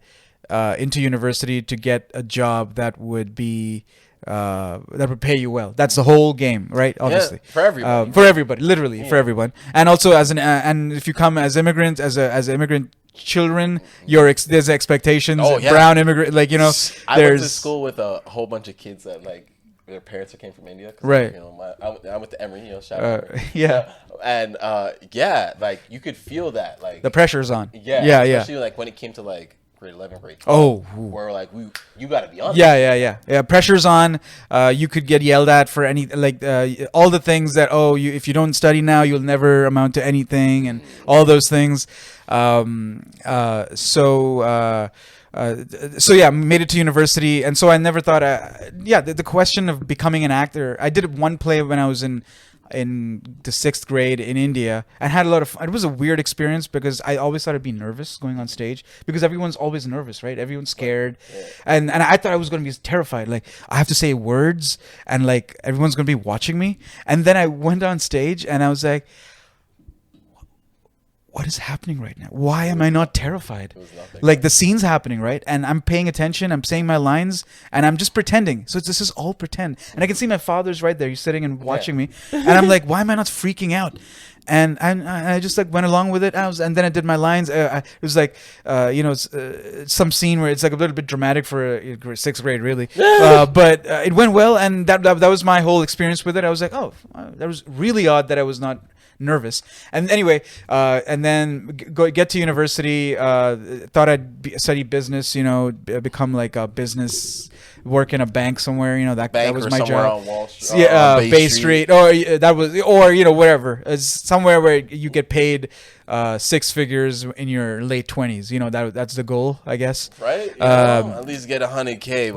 Speaker 2: into university to get a job that would be that would pay you well. That's the whole game, right? Obviously,
Speaker 1: for everybody,
Speaker 2: literally for everyone. And also as and if you come as immigrants, as immigrant children, there's expectations. Brown immigrant, like, you know,
Speaker 1: I went to school with a whole bunch of kids that like their parents came from India,
Speaker 2: right?
Speaker 1: You know, I went to Emory, you know, shout out. And like you could feel that, like
Speaker 2: the pressure's on.
Speaker 1: Especially like when it came to like grade 11, grade 12. Where like you got to be honest.
Speaker 2: Yeah. Pressure's on. You could get yelled at for any, like all the things that if you don't study now, you'll never amount to anything, and all those things. So yeah, made it to university, and so I never thought. The question of becoming an actor. I did one play when I was in the 6th grade in India, and had a lot of fun. It was a weird experience because I always thought I'd be nervous going on stage, because everyone's always nervous, right? Everyone's scared. And I thought I was going to be terrified. Like, I have to say words, and like everyone's going to be watching me. And then I went on stage and I was like, what is happening right now? Why am I not terrified? Like, the scene's happening, right? And I'm paying attention. I'm saying my lines, and I'm just pretending. So this is all pretend. And I can see my father's right there. He's sitting and watching me. And I'm like, why am I not freaking out? And I just like went along with it. And then I did my lines. It was like, some scene where it's like a little bit dramatic for 6th grade, really. But it went well, and that was my whole experience with it. I was like, that was really odd that I was not nervous. And anyway, and then get to university, thought I'd study business, you know, become like a business, work in a bank somewhere, you know, that was my job.
Speaker 1: On Wall Street,
Speaker 2: Bay Street, or you know, whatever. It's somewhere where you get paid 6 figures in your late 20s. You know, that's the goal, I guess.
Speaker 1: Right? At least get $100K.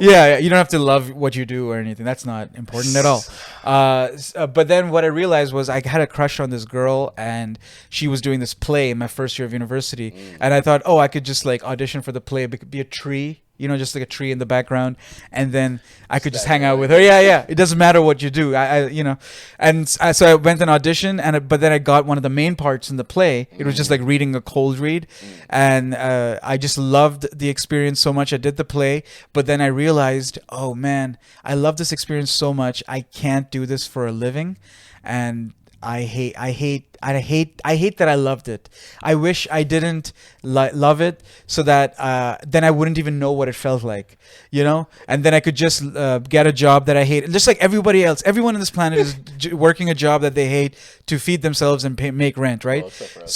Speaker 2: Yeah. You don't have to love what you do or anything. That's not important at all. But then what I realized was I had a crush on this girl, and she was doing this play in my first year of university. And I thought, I could just like audition for the play, be a tree. You know, just like a tree in the background, and then I could just hang out with her. Yeah. It doesn't matter what you do. So I went and auditioned, but then I got one of the main parts in the play. It was just like reading a cold read, and I just loved the experience so much. I did the play, but then I realized, oh man, I love this experience so much. I can't do this for a living, and I hate that I loved it. I wish I didn't love it, so that then I wouldn't even know what it felt like, you know? And then I could just get a job that I hate. Just like everybody else, everyone on this planet is working a job that they hate to feed themselves and make rent, right? Except for us.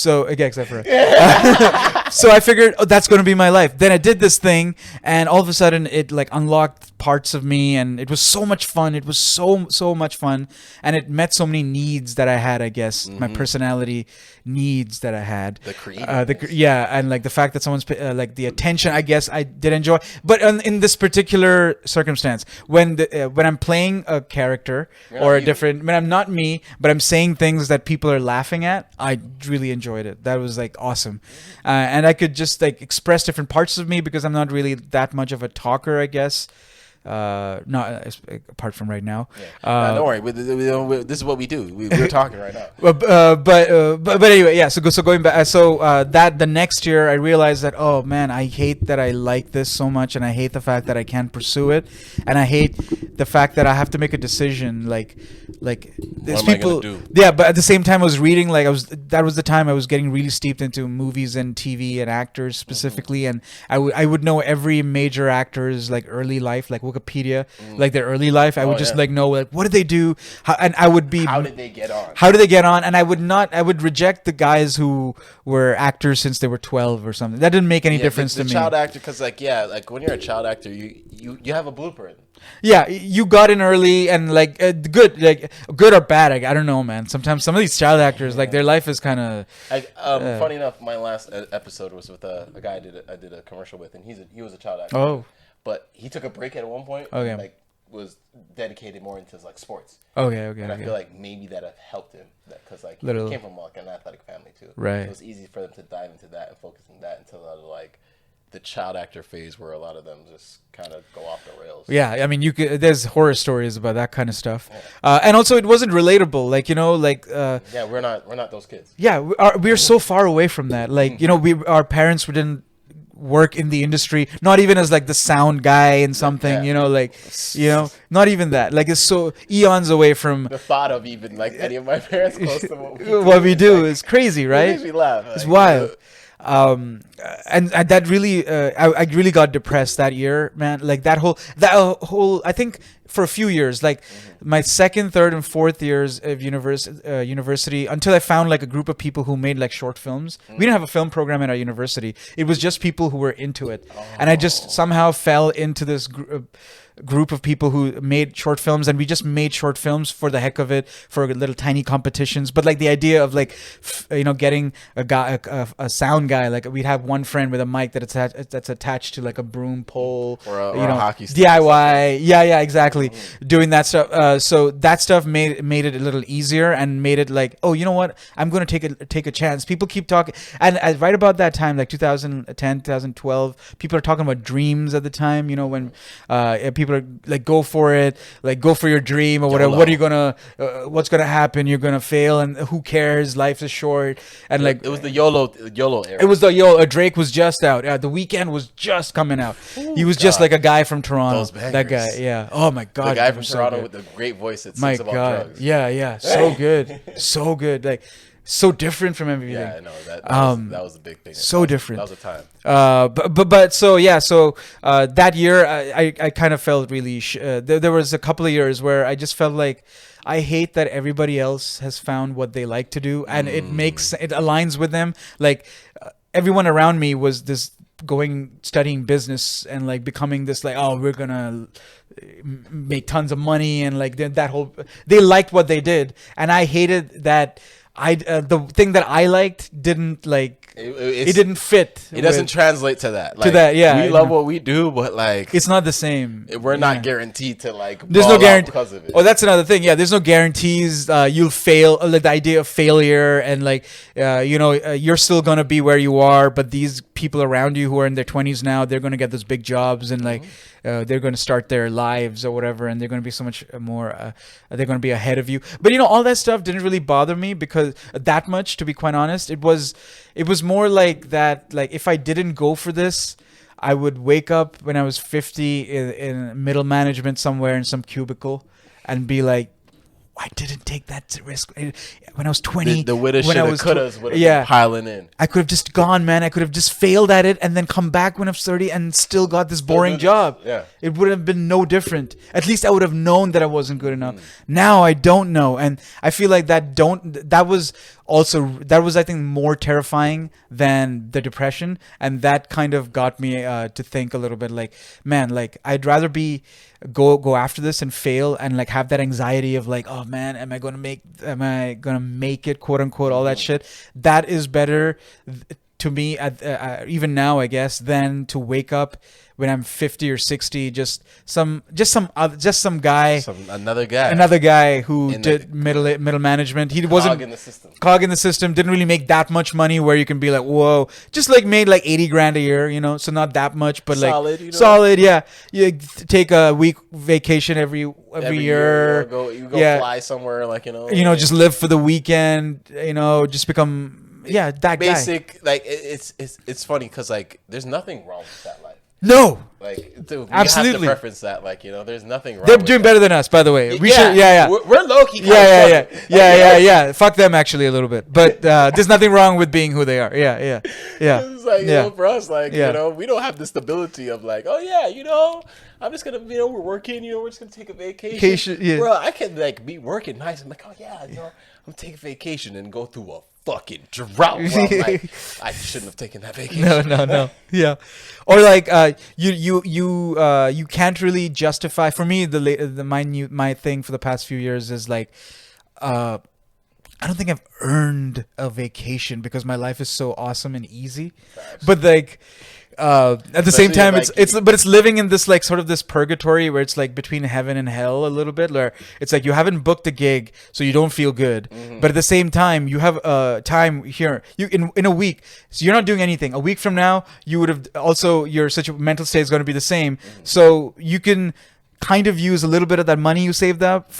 Speaker 2: So I figured, that's going to be my life. Then I did this thing, and all of a sudden it like unlocked parts of me, and it was so much fun. It was so much fun, and it met so many needs that I had, I guess, my personality personality needs that I had.
Speaker 1: The creative.
Speaker 2: And like the fact that someone's like the attention, I guess I did enjoy. But in this particular circumstance, when I'm playing a character or a different, when I'm not me, but I'm saying things that people are laughing at, I really enjoyed it. That was like awesome, and I could just like express different parts of me because I'm not really that much of a talker, I guess. Not apart from right now.
Speaker 1: Yeah. Don't worry. This is what we do. We're talking right now.
Speaker 2: But anyway, yeah. So going back. That the next year, I realized that, oh man, I hate that I like this so much, and I hate the fact that I can't pursue it, and I hate the fact that I have to make a decision. Like there's
Speaker 1: what
Speaker 2: people.
Speaker 1: Am I gonna do?
Speaker 2: Yeah, but at the same time, I was reading. Like that was the time I was getting really steeped into movies and TV and actors specifically, and I would know every major actor's like early life, like Wikipedia, like their early life. I would just like know like what did they do, and I would be
Speaker 1: how did they get on?
Speaker 2: And I would reject the guys who were actors since they were 12 or something. That didn't make any difference to me.
Speaker 1: Child actor, because like when you're a child actor, you have a blueprint.
Speaker 2: Yeah, you got in early and like good or bad. I don't know, man. Sometimes some of these child actors, like their life is kind of.
Speaker 1: Funny enough, my last episode was with a guy I did a commercial with, and he was a child actor.
Speaker 2: Oh.
Speaker 1: But he took a break at one point.
Speaker 2: Okay.
Speaker 1: And, like was dedicated more into like sports.
Speaker 2: Okay.
Speaker 1: And I feel like maybe that have helped him because like he came from like an athletic family too.
Speaker 2: Right.
Speaker 1: So it was easy for them to dive into that and focus on that until like the child actor phase where a lot of them just kind of go off the rails.
Speaker 2: Yeah, I mean, there's horror stories about that kind of stuff, and also it wasn't relatable. Like
Speaker 1: yeah, we're not those kids.
Speaker 2: Yeah, we're so far away from that. Like our parents didn't work in the industry, not even as like the sound guy in something, not even that. Like it's so eons away from
Speaker 1: the thought of even like any of my parents close to
Speaker 2: what we do is crazy, right?
Speaker 1: It makes me laugh.
Speaker 2: It's wild. And that really, I really got depressed that year, man. Like that whole, I think for a few years, like my second, third, and fourth years of university, until I found like a group of people who made like short films. We didn't have a film program at our university. It was just people who were into it, and I just somehow fell into this group of people who made short films, and we just made short films for the heck of it, for little tiny competitions. But like the idea of like getting a guy, a sound guy, like we'd have one friend with a mic that's attached to like a broom pole
Speaker 1: or a hockey stick.
Speaker 2: DIY. Yeah, exactly. Doing that stuff. So that stuff made it a little easier and made it like, oh, you know what? I'm going to take a chance. People keep talking, and right about that time, like 2010, 2012, people are talking about dreams at the time. When people are like, go for it, like go for your dream or whatever.
Speaker 1: YOLO.
Speaker 2: What are you gonna? What's gonna happen? You're gonna fail, and who cares? Life is short. And like
Speaker 1: it was the YOLO era.
Speaker 2: It was the YOLO. Drake was just out. The Weeknd was just coming out. He was just like a guy from Toronto.
Speaker 1: That
Speaker 2: guy, yeah. Oh my God,
Speaker 1: the guy from Toronto with the great voice that sings about drugs.
Speaker 2: Yeah, so good, so good. Like so different from everything.
Speaker 1: Yeah, I know that was a big thing.
Speaker 2: So different.
Speaker 1: That was a time.
Speaker 2: But so yeah, so that year I kind of felt really. There was a couple of years where I just felt like I hate that everybody else has found what they like to do, and it aligns with them. Like everyone around me was studying business and like becoming this like, oh, we're gonna make tons of money, and like they liked what they did, and I hated that. The thing that I liked didn't like it didn't fit.
Speaker 1: It doesn't translate to that. Like,
Speaker 2: to that, yeah.
Speaker 1: We love what we do, but like
Speaker 2: it's not the same.
Speaker 1: We're not guaranteed to like.
Speaker 2: There's no guarantee
Speaker 1: because of it.
Speaker 2: Oh, that's another thing. Yeah, there's no guarantees. You'll fail. Like the idea of failure, and like you're still gonna be where you are, but these people around you who are in their 20s now, they're gonna get those big jobs, and like they're gonna start their lives or whatever, and they're gonna be so much more. They're gonna be ahead of you. But all that stuff didn't really bother me because that much, to be quite honest. It was more like that. Like if I didn't go for this, I would wake up when I was 50 in middle management somewhere in some cubicle and be like, I didn't take that risk when I was 20.
Speaker 1: The woulda, shoulda, couldas would have been piling in.
Speaker 2: I could have just gone, man. I could have just failed at it and then come back when I was 30 and still got this boring job.
Speaker 1: Yeah.
Speaker 2: It would have been no different. At least I would have known that I wasn't good enough. Now I don't know. And I feel like that was also that was, I think, more terrifying than the depression, and that kind of got me to think a little bit like, man, like I'd rather be go after this and fail and like have that anxiety of like, oh man, am I gonna make it, quote unquote, all that shit. That is better to me even now, I guess, than to wake up when I'm 50 or 60, just some guy,
Speaker 1: another
Speaker 2: guy who did middle management. He wasn't cog in the system. Didn't really make that much money where you can be like, whoa, just like made like 80 grand a year, you know, so not that much, but
Speaker 1: solid,
Speaker 2: like solid, yeah. You take a week vacation every year.
Speaker 1: You go fly somewhere, like, you know,
Speaker 2: just live for the weekend, you know, just become that
Speaker 1: basic
Speaker 2: guy.
Speaker 1: Like it's funny because like there's nothing wrong with that life.
Speaker 2: No,
Speaker 1: like, dude, we
Speaker 2: absolutely
Speaker 1: have to preference that. Like, you know, there's nothing wrong.
Speaker 2: They're
Speaker 1: with
Speaker 2: doing
Speaker 1: that.
Speaker 2: better than us, by the way.
Speaker 1: We're low key.
Speaker 2: Yeah. Fuck them actually a little bit, but there's nothing wrong with being who they are. Yeah.
Speaker 1: It's like, you know, for us, like, you know, we don't have the stability of like, oh yeah, you know, I'm just gonna, you know, we're working, you know, we're just gonna take a vacation.
Speaker 2: Yeah.
Speaker 1: Bro, I can like be working nice. I'm like, oh yeah, you know, I'm taking vacation and go through a fucking drought. Bro. Like, I shouldn't have taken that vacation.
Speaker 2: No. Yeah. Or like you can't really justify. For me, my thing for the past few years is like, I don't think I've earned a vacation because my life is so awesome and easy. But like, at the same time, like, it's living in this like sort of this purgatory where it's like between heaven and hell a little bit, where it's like you haven't booked a gig, so you don't feel good, but at the same time you have time here, you in a week, so you're not doing anything. A week from now, you would have also, your mental state is going to be the same, so you can kind of use a little bit of that money you saved up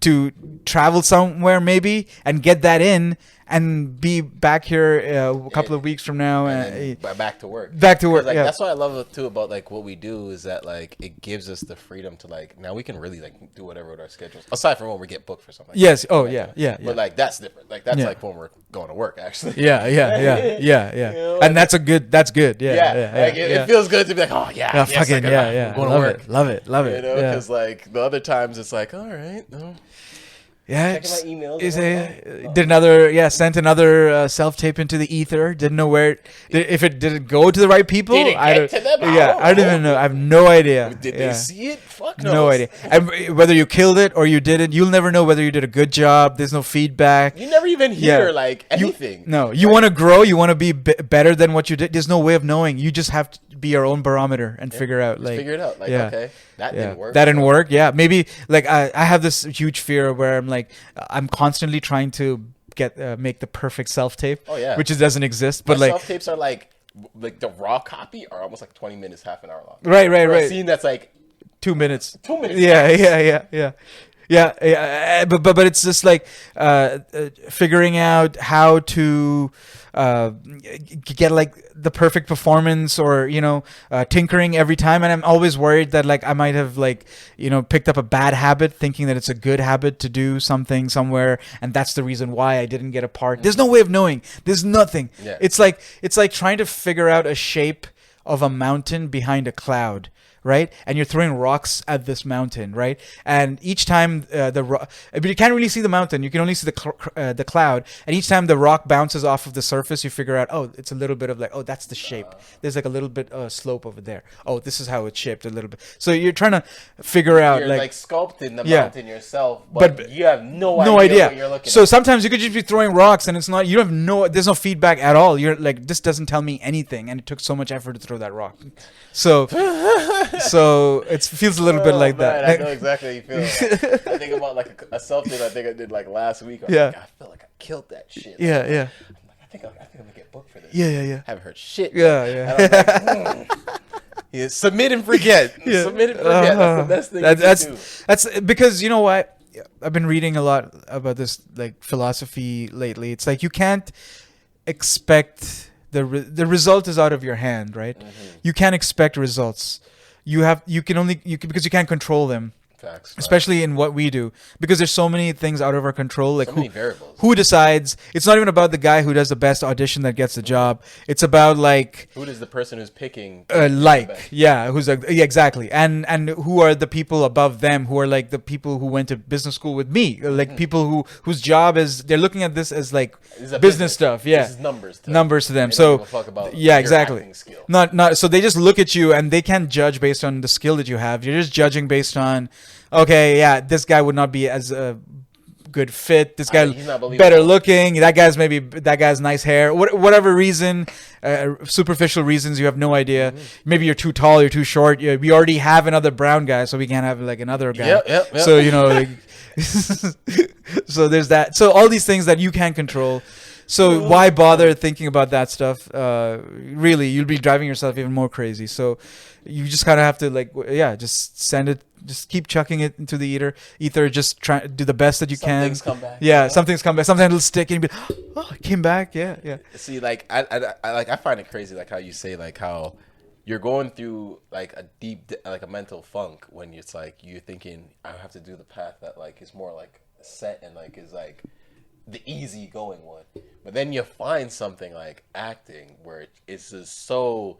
Speaker 2: to travel somewhere maybe and get that in and be back here a couple of weeks from now and
Speaker 1: back to work.
Speaker 2: Like,
Speaker 1: yeah. That's what I love too about like what we do is that like it gives us the freedom to like, now we can really like do whatever with our schedules aside from when we get booked for something.
Speaker 2: Yes. Oh yeah.
Speaker 1: But like that's different. Like that's like when we're going to work actually.
Speaker 2: Yeah. You know, and that's good. Yeah.
Speaker 1: Like it feels good to be like, oh yeah,
Speaker 2: yes, fucking yeah.
Speaker 1: Going to work.
Speaker 2: Love it.
Speaker 1: You know, because like the other times it's like, all right, no.
Speaker 2: Yeah,
Speaker 1: checking my emails.
Speaker 2: Sent another self-tape into the ether. Didn't know where did it go to the right people?
Speaker 1: Did it get to them?
Speaker 2: I don't even know. I have no idea.
Speaker 1: Did they see it? Fuck
Speaker 2: no idea. And whether you killed it or you didn't, you'll never know whether you did a good job. There's no feedback.
Speaker 1: You never even hear like anything.
Speaker 2: You want to grow. You want to be better than what you did. There's no way of knowing. You just have to be your own barometer and figure it out. Like,
Speaker 1: okay, that didn't work.
Speaker 2: That didn't work. Yeah, maybe like I have this huge fear where I'm like, I'm constantly trying to make the perfect self tape.
Speaker 1: Oh yeah,
Speaker 2: which doesn't exist. But like
Speaker 1: self tapes are like the raw copy are almost like 20 minutes, half an hour long.
Speaker 2: Right.
Speaker 1: A scene that's like
Speaker 2: 2 minutes.
Speaker 1: 2 minutes.
Speaker 2: Yeah. But it's just like figuring out how to get like the perfect performance, or tinkering every time. And I'm always worried that like I might have like picked up a bad habit, thinking that it's a good habit to do something somewhere, and that's the reason why I didn't get a part. There's no way of knowing. There's nothing.
Speaker 1: Yeah.
Speaker 2: It's like trying to figure out a shape of a mountain behind a cloud. Right, and you're throwing rocks at this mountain, right? And each time but you can't really see the mountain. You can only see the cloud. And each time the rock bounces off of the surface, you figure out, oh, it's a little bit of like, oh, that's the shape. There's like a little bit slope over there. Oh, this is how it's shaped a little bit. So you're trying to figure out,
Speaker 1: you're like sculpting the mountain yourself, but you have no idea what you're looking
Speaker 2: so
Speaker 1: at.
Speaker 2: Sometimes you could just be throwing rocks, and it's not. You have there's no feedback at all. You're like, this doesn't tell me anything, and it took so much effort to throw that rock. So it feels a little bit like that.
Speaker 1: I know exactly how you feel. I think about like a self-tape I think I did like last week. Like, I feel like I killed that shit.
Speaker 2: Yeah.
Speaker 1: I'm like, I think I'm gonna get booked for this.
Speaker 2: Yeah.
Speaker 1: Haven't heard shit.
Speaker 2: Yeah.
Speaker 1: And I'm like, submit and forget. Submit and forget. That's the best thing you can do.
Speaker 2: That's because you know what? I've been reading a lot about this like philosophy lately. It's like you can't expect the result is out of your hand, right? You can't expect results. Because you can't control them.
Speaker 1: Facts.
Speaker 2: Especially in what we do, because there's so many things out of our control. Like
Speaker 1: so many variables.
Speaker 2: Who decides? It's not even about the guy who does the best audition that gets the job. It's about like
Speaker 1: who does the person who's picking
Speaker 2: exactly, and who are the people above them who are like the people who went to business school with me, like people whose job is they're looking at this as like business stuff. Yeah,
Speaker 1: this is numbers
Speaker 2: to them. So yeah, exactly. Not so they just look at you and they can't judge based on the skill that you have. You're just judging based on, okay, yeah, this guy would not be as a good fit. This guy better looking. That guy's nice hair. Whatever reason, superficial reasons, you have no idea. Maybe you're too tall, you're too short. We already have another brown guy, so we can't have like another guy.
Speaker 1: Yep.
Speaker 2: So like, so there's that. So all these things that you can't control. So why bother thinking about that stuff? Really, you'll be driving yourself even more crazy. So you just kind of have to just send it, just keep chucking it into the ether. Just try to do the best that you can. Some things come back. Yeah, some things come back. Sometimes it'll stick and you'll be, oh, it came back. Yeah.
Speaker 1: See, like I find it crazy, like how you say like how you're going through like a deep like a mental funk when it's like you're thinking I have to do the path that like is more like set and like is like the easy going one, but then you find something like acting where it's just so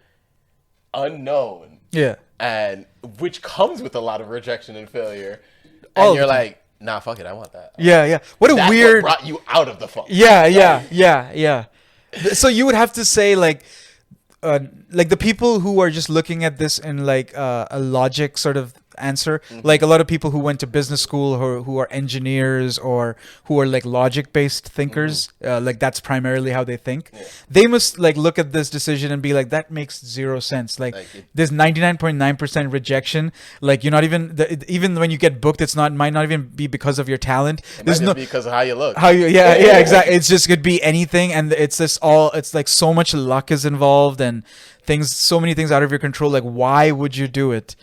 Speaker 1: unknown, and which comes with a lot of rejection and failure, and you're like, nah, fuck it, I want that.
Speaker 2: What a weird
Speaker 1: what brought you out of the funk.
Speaker 2: Yeah. So you would have to say like the people who are just looking at this in like a logic sort of answer, like a lot of people who went to business school who are engineers or who are like logic based thinkers, like that's primarily how they think. They must like look at this decision and be like, that makes zero sense. Like there's 99.9% rejection. Like you're not even even when you get booked, might not even be because of your talent.
Speaker 1: There's no because of how you look.
Speaker 2: Exactly. It's just could be anything, and it's like so much luck is involved and so many things out of your control. Like why would you do it?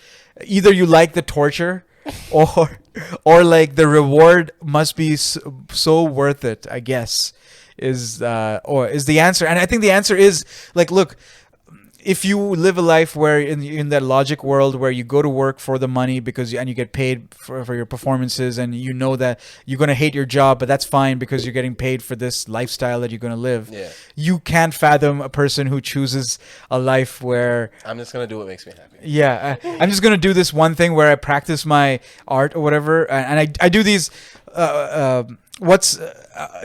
Speaker 2: Either you like the torture or like the reward must be so worth it, I guess, is the answer. And I think the answer is like, look, if you live a life where in that logic world where you go to work for the money and you get paid for your performances, and you know that you're going to hate your job, but that's fine because you're getting paid for this lifestyle that you're going to live. You can't fathom a person who chooses a life where
Speaker 1: I'm just going to do what makes me happy.
Speaker 2: I'm just going to do this one thing where I practice my art or whatever, and I do these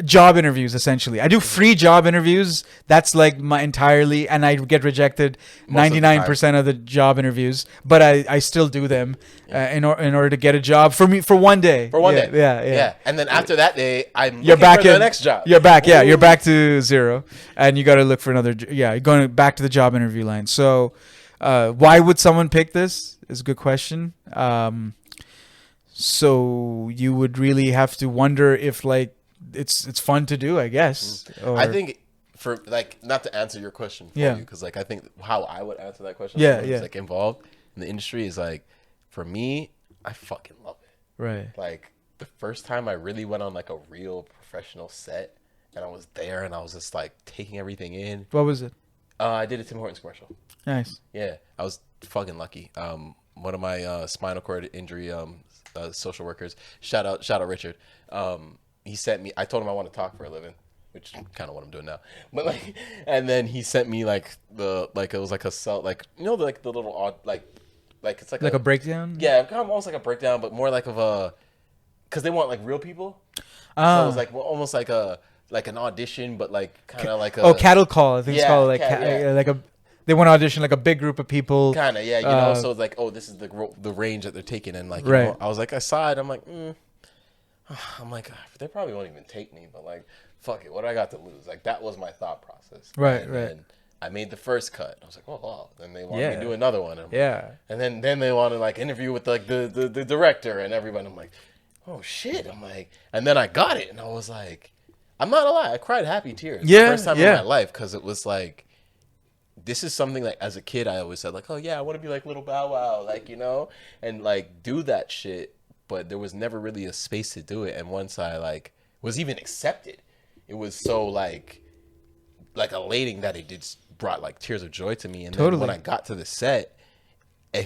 Speaker 2: job interviews. Essentially I do free job interviews. That's like my entirely, and I get rejected 99% of the job interviews, but I still do them in order to get a job for one day. And then after that day you're back for the next job. You're back to zero, and you got to look for another. You're going back to the job interview line. So why would someone pick this is a good question. So you would really have to wonder if like it's fun to do, I guess.
Speaker 1: I think for like, not to answer your question for you, because like I think how I would answer that question is like involved in the industry is like, for me, I fucking love it.
Speaker 2: Right.
Speaker 1: Like the first time I really went on like a real professional set and I was there and I was just like taking everything in.
Speaker 2: What was it?
Speaker 1: I did a Tim Hortons commercial.
Speaker 2: Nice.
Speaker 1: Yeah, I was fucking lucky. One of my spinal cord injury social workers, shout out Richard. He sent me. I told him I want to talk for a living, which is kind of what I'm doing now. But like, and then he sent me like it was like a cell, like like the little odd like it's like
Speaker 2: a breakdown.
Speaker 1: Yeah, kind of almost like a breakdown, but more like of a, because they want like real people. So it was like almost like an audition, but like kind of like a
Speaker 2: cattle call. I think it's called like a. They want to audition like a big group of people.
Speaker 1: Kind of, yeah. So it's like, this is the range that they're taking, and like, I was like, aside, I'm like, they probably won't even take me, but like, fuck it, what do I got to lose? Like, that was my thought process.
Speaker 2: Right.
Speaker 1: And I made the first cut. I was like, oh wow. Then they wanted me to do another one. And then they wanted like interview with like the director and everybody. I'm like, oh shit. I'm like, and then I got it, and I was like, I'm not gonna lie, I cried happy tears. The first time in my life, because it was like, this is something like as a kid I always said like, oh yeah, I want to be like Little Bow Wow, like, and like do that shit, but there was never really a space to do it. And once I like was even accepted, it was so like elating that it brought like tears of joy to me. And then when I got to the set, I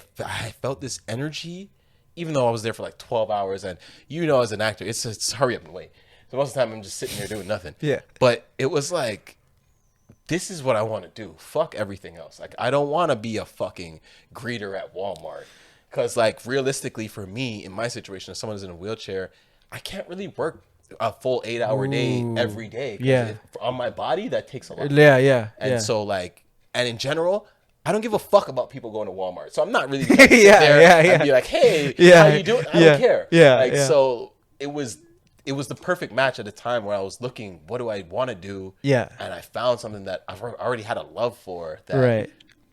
Speaker 1: felt this energy even though I was there for like 12 hours, and as an actor, it's just hurry up and wait. So most of the time I'm just sitting there doing nothing.
Speaker 2: Yeah.
Speaker 1: But it was like, this is what I want to do. Fuck everything else. Like, I don't want to be a fucking greeter at Walmart. Because, like, realistically for me, in my situation, if someone is in a wheelchair, I can't really work a full 8-hour day every day.
Speaker 2: Yeah.
Speaker 1: On my body, that takes a lot.
Speaker 2: Yeah.
Speaker 1: And so, like, and in general, I don't give a fuck about people going to Walmart. So I'm not really
Speaker 2: Yeah,
Speaker 1: and be like, hey, how you doing? I don't care. So it was the perfect match at a time where I was looking, what do I want to do?
Speaker 2: Yeah.
Speaker 1: And I found something that I've already had a love for. That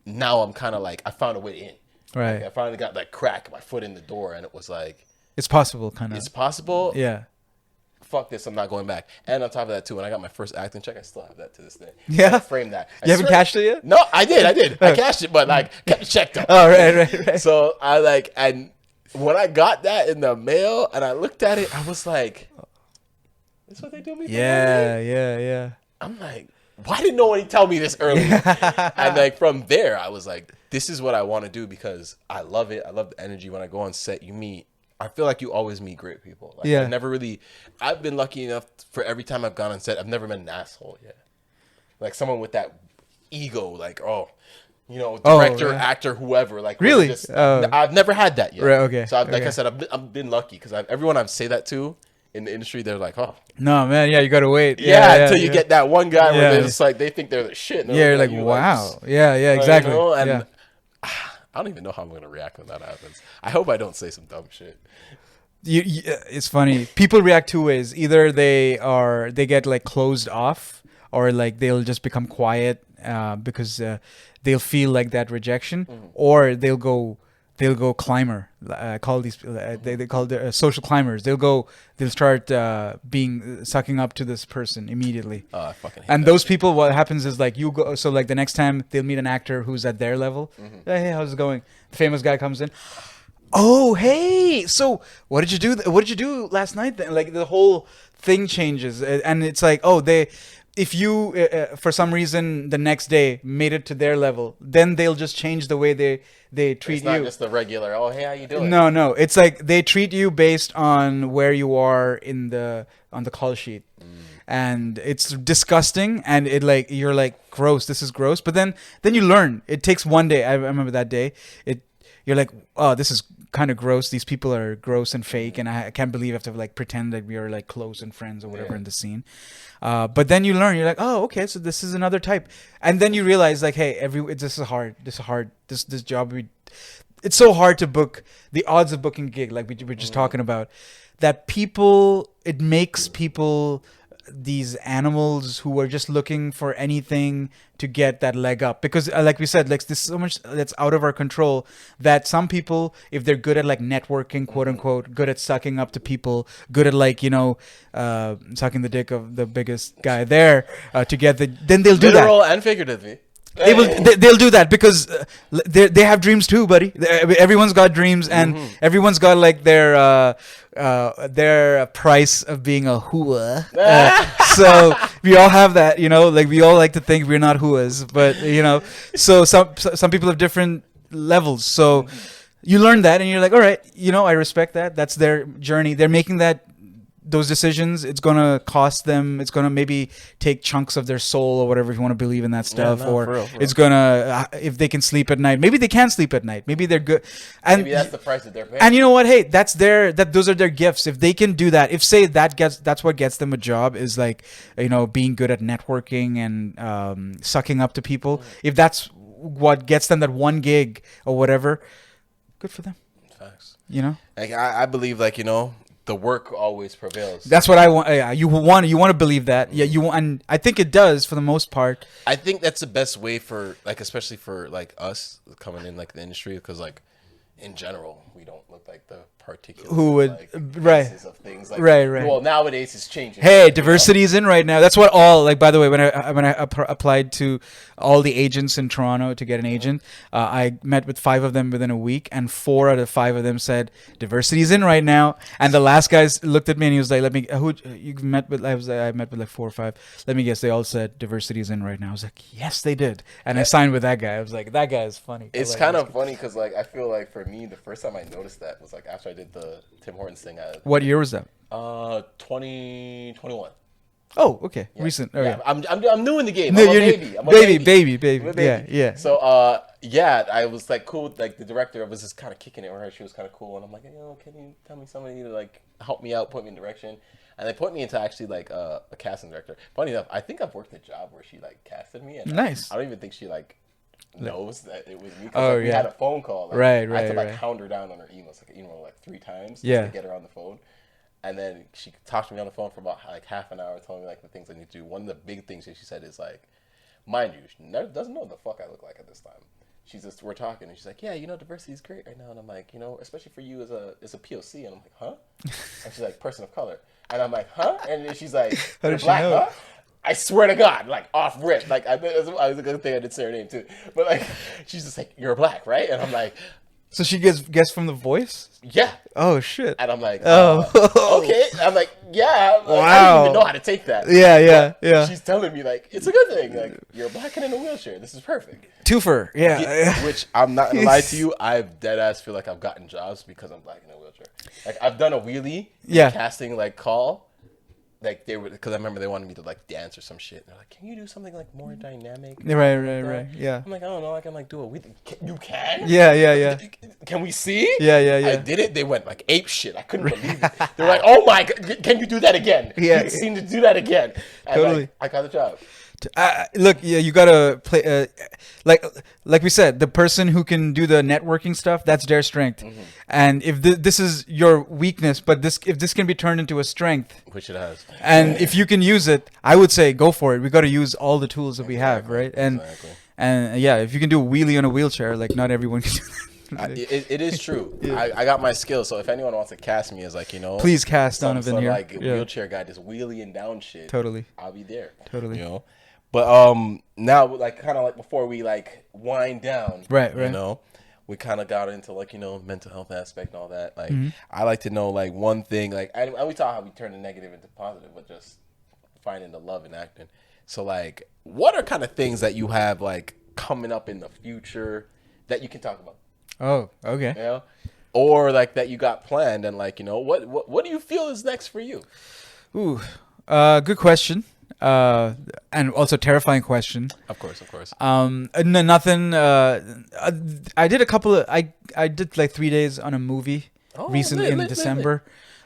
Speaker 1: now I'm kind of like, I found a way in.
Speaker 2: Right.
Speaker 1: Like I finally got that crack, my foot in the door, and it was like,
Speaker 2: it's possible, kind of.
Speaker 1: It's possible.
Speaker 2: Yeah.
Speaker 1: Fuck this, I'm not going back. And on top of that too, when I got my first acting check, I still have that to this day.
Speaker 2: Yeah.
Speaker 1: I framed that.
Speaker 2: You haven't cashed it yet?
Speaker 1: No, I did. I cashed it, but like kept the check though.
Speaker 2: Oh, right.
Speaker 1: So I like, and when I got that in the mail and I looked at it, I was like, "This what they do me?"
Speaker 2: Yeah.
Speaker 1: I'm like, why didn't no one tell me this earlier? And like from there, I was like, this is what I want to do because I love it. I love the energy when I go on set. I feel like you always meet great people. Like, I've been lucky enough for every time I've gone on set, I've never met an asshole yet. Like someone with that ego, like, director, actor, whoever. Like,
Speaker 2: really?
Speaker 1: I've never had that yet.
Speaker 2: Right, okay.
Speaker 1: So, like I said, I've been lucky because everyone I say that to in the industry, they're like, oh.
Speaker 2: No, man, you got to wait.
Speaker 1: Until you get that one guy where they're just like, they think they're the shit.
Speaker 2: You're like, wow. Yeah, exactly.
Speaker 1: And I don't even know how I'm going to react when that happens. I hope I don't say some dumb shit.
Speaker 2: It's funny. People react two ways. Either they get like closed off, or like they'll just become quiet because they'll feel like that rejection, or they'll go climber. Call these they call it social climbers. They'll start sucking up to this person immediately.
Speaker 1: Oh, I fucking hate
Speaker 2: and those people, what happens is like you go. So like the next time they'll meet an actor who's at their level. Hey, how's it going? The famous guy comes in. Oh, hey. So what did you do? What did you do last night? Then? Like the whole thing changes, and it's like, if you for some reason the next day made it to their level, then they'll just change the way they treat you.
Speaker 1: It's not just the regular, oh, hey, how you doing?
Speaker 2: No. It's like they treat you based on where you are on the call sheet. And it's disgusting, and you're like, gross, this is gross. But then you learn. It takes one day. I remember that day. You're like, oh, this is kind of gross. These people are gross and fake, and I can't believe I have to like pretend that we are like close and friends or whatever in the scene. But then you learn. You're like, oh, okay, so this is another type. And then you realize like, hey, this is hard. This job. It's so hard to book. The odds of booking a gig, like we were just talking about, that it makes people these animals who are just looking for anything to get that leg up, because like we said, like there's so much that's out of our control that some people, if they're good at like networking, quote unquote, good at sucking up to people, good at like sucking the dick of the biggest guy there to get then they'll do that. Literal
Speaker 1: and figuratively.
Speaker 2: They'll do that because they have dreams too, buddy. Everyone's got dreams, and everyone's got like their price of being a hua. So we all have that, like we all like to think we're not huas, but so some people have different levels. So you learn that, and you're like, all right, I respect that. That's their journey. They're making those decisions. It's going to cost them. It's going to maybe take chunks of their soul or whatever, if you want to believe in that stuff. For real. It's going to, if they can sleep at night, maybe they can sleep at night. Maybe they're good. And
Speaker 1: maybe that's the price that they're paying.
Speaker 2: And you know what? Hey, those are their gifts. If they can do that, if say that's what gets them a job is like, being good at networking and sucking up to people. If that's what gets them that one gig or whatever, good for them.
Speaker 1: Facts.
Speaker 2: Like
Speaker 1: I believe the work always prevails.
Speaker 2: That's what I want. You want to believe that. Yeah, you want, and I think it does for the most part.
Speaker 1: I think that's the best way for especially for us coming in the industry, because in general we don't look like the particular of things.
Speaker 2: Right.
Speaker 1: Well, nowadays it's changing.
Speaker 2: Hey, diversity is in right now. That's what by the way, when I applied to all the agents in Toronto to get an agent, I met with 5 of them within a week, and 4 out of 5 of them said diversity is in right now. And the last guy looked at me and he was like, who you met with? I met with 4 or 5. Let me guess, they all said diversity is in right now. I was like, yes, they did. And I signed with that guy. I was like, that guy is funny.
Speaker 1: It's kind of funny because I feel like for me, the first time I noticed that was after I did the Tim Hortons thing.
Speaker 2: What year was that?
Speaker 1: 2021.
Speaker 2: Oh, okay.
Speaker 1: Yeah.
Speaker 2: Recent. Okay.
Speaker 1: Yeah, I'm new in the game.
Speaker 2: No,
Speaker 1: I'm a
Speaker 2: you're
Speaker 1: baby. I'm a
Speaker 2: baby.
Speaker 1: I'm a baby.
Speaker 2: Yeah.
Speaker 1: So, I was like cool. Like the director was just kind of kicking it with her. She was kind of cool, and I'm like, can you tell me somebody to like help me out, point me in direction? And they put me into actually like a casting director. Funny enough, I think I've worked a job where she like casted me. And
Speaker 2: nice.
Speaker 1: I don't even think she like knows that it was me.
Speaker 2: Oh,
Speaker 1: we had a phone call. Like,
Speaker 2: right.
Speaker 1: I had to like hound her down on her emails, like 3 times just to get her on the phone. And then she talked to me on the phone for about like half an hour, telling me like the things I need to do. One of the big things that she said is like, mind you, she doesn't know what the fuck I look like at this time. We're talking, and she's like, yeah, diversity is great right now. And I'm like, especially for you as a POC. And I'm like, huh? And she's like, person of color. And I'm like, huh? And then she's like, you're black, huh? I swear to God, like off rip. Like I was a good thing I didn't say her name too. But like, she's just like, you're black, right? And I'm like,
Speaker 2: so she guessed from the voice?
Speaker 1: Yeah.
Speaker 2: Oh shit.
Speaker 1: And I'm like, okay. I'm like, yeah. Like,
Speaker 2: wow.
Speaker 1: I didn't even know how to take that.
Speaker 2: Yeah.
Speaker 1: She's telling me like, it's a good thing. Like, you're black and in a wheelchair. This is perfect.
Speaker 2: Twofer. Yeah.
Speaker 1: Which I'm not gonna lie to you. I dead ass feel like I've gotten jobs because I'm black and in a wheelchair. Like I've done a wheelie casting like call. Like they were, because I remember they wanted me to like dance or some shit. And they're like, "Can you do something like more dynamic?"
Speaker 2: Right. Yeah.
Speaker 1: I'm like, I don't know. I can like do a wheelie. You can?
Speaker 2: Yeah.
Speaker 1: Can we see?
Speaker 2: Yeah.
Speaker 1: I did it. They went like ape shit. I couldn't believe it. They're like, "Oh my God, can you do that again?"
Speaker 2: Yeah.
Speaker 1: You seem to do that again. And
Speaker 2: totally.
Speaker 1: Like, I got the job.
Speaker 2: Look, you gotta play. Like we said, the person who can do the networking stuff, that's their strength. Mm-hmm. And if this is your weakness, but if this can be turned into a strength,
Speaker 1: which it has,
Speaker 2: and if you can use it, I would say go for it. We got to use all the tools that we have, right? And if you can do a wheelie on a wheelchair, like not everyone can do that.
Speaker 1: It is true. Yeah. I got my skills, so if anyone wants to cast me as like
Speaker 2: please cast Donovan here.
Speaker 1: Like wheelchair guy, just wheeling down shit.
Speaker 2: Totally,
Speaker 1: I'll be there.
Speaker 2: Totally.
Speaker 1: But now like kind of like before we like wind down,
Speaker 2: right.
Speaker 1: We kind of got into like mental health aspect and all that. Like I like to know like one thing, like and we talk how we turn the negative into positive, but just finding the love in acting. So like, what are kind of things that you have like coming up in the future that you can talk about?
Speaker 2: Oh, okay.
Speaker 1: Or like that you got planned, and like what do you feel is next for you?
Speaker 2: Ooh, good question. And also terrifying question.
Speaker 1: Of course.
Speaker 2: No, nothing. I did a couple of. I did like 3 days on a movie recently in December.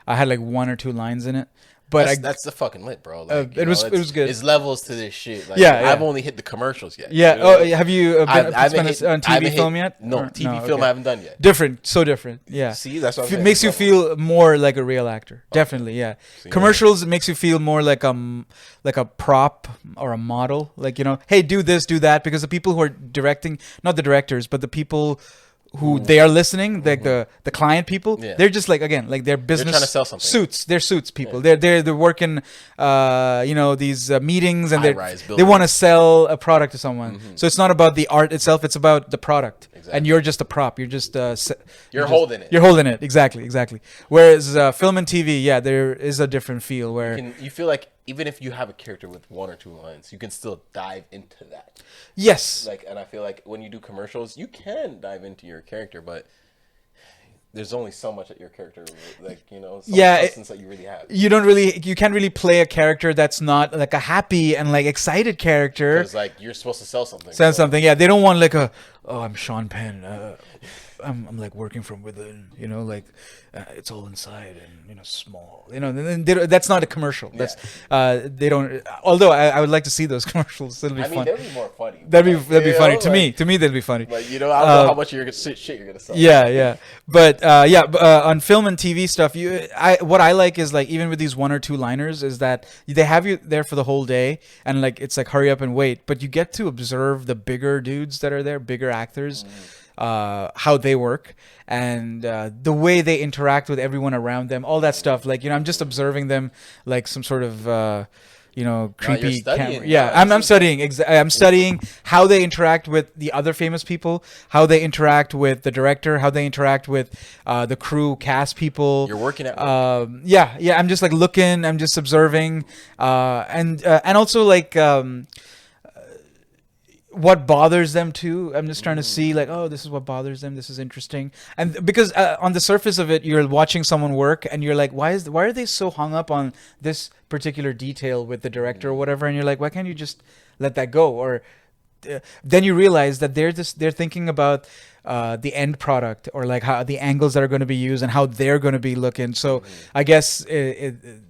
Speaker 2: I had like 1 or 2 lines in it. But
Speaker 1: that's the fucking lit, bro. Like,
Speaker 2: it was good.
Speaker 1: It's levels to this shit. Like, I've only hit the commercials yet.
Speaker 2: Yeah. Oh, have you been on TV film yet?
Speaker 1: No, TV film I haven't done yet.
Speaker 2: Different, so different. Yeah.
Speaker 1: See, that's what I'm saying.
Speaker 2: It makes you feel more like a real actor. Definitely, yeah. See, commercials, it makes you feel more like a prop or a model. Like hey, do this, do that, because the people who are directing, not the directors, but the people who they are listening, like the client people, they're just like, again, like their business,
Speaker 1: they're trying to sell something.
Speaker 2: Suits, they're suits people. They're working these meetings, and they want to sell a product to someone. So it's not about the art itself, it's about the product. Exactly. And you're just a prop. You're just
Speaker 1: you're holding it.
Speaker 2: You're holding it. Exactly. Whereas film and TV, there is a different feel where
Speaker 1: you feel like even if you have a character with 1 or 2 lines, you can still dive into that.
Speaker 2: Yes.
Speaker 1: And I feel like when you do commercials, you can dive into your character, but there's only so much that your character, substance that you really have.
Speaker 2: You can't really play a character that's not like a happy and like excited character.
Speaker 1: Because like you're supposed to sell something.
Speaker 2: Yeah. They don't want like I'm Sean Penn. I'm like working from within, it's all inside and small, that's not a commercial. That's they don't. Although I would like to see those commercials. It'll be fun.
Speaker 1: That'd be more funny.
Speaker 2: That'd be funny to me. To me, that'd be funny.
Speaker 1: But I don't know how much shit you're gonna sell.
Speaker 2: Yeah. But on film and TV stuff, what I like is like even with these 1 or 2 liners is that they have you there for the whole day, and like it's like hurry up and wait. But you get to observe the bigger dudes that are there, bigger actors. How they work and the way they interact with everyone around them, all that stuff. Like I'm just observing them like some sort of creepy camera. Yeah, I'm studying. I'm studying how they interact with the other famous people, how they interact with the director, how they interact with the crew, cast people.
Speaker 1: You're working at
Speaker 2: yeah. I'm just like looking. I'm just observing, and also like. what bothers them too. I'm just trying to see like, oh, this is what bothers them. This is interesting. And because on the surface of it, you're watching someone work and you're like, why are they so hung up on this particular detail with the director or whatever? And you're like, why can't you just let that go? Or then you realize that they're thinking about the end product, or like how the angles that are going to be used and how they're going to be looking. So I guess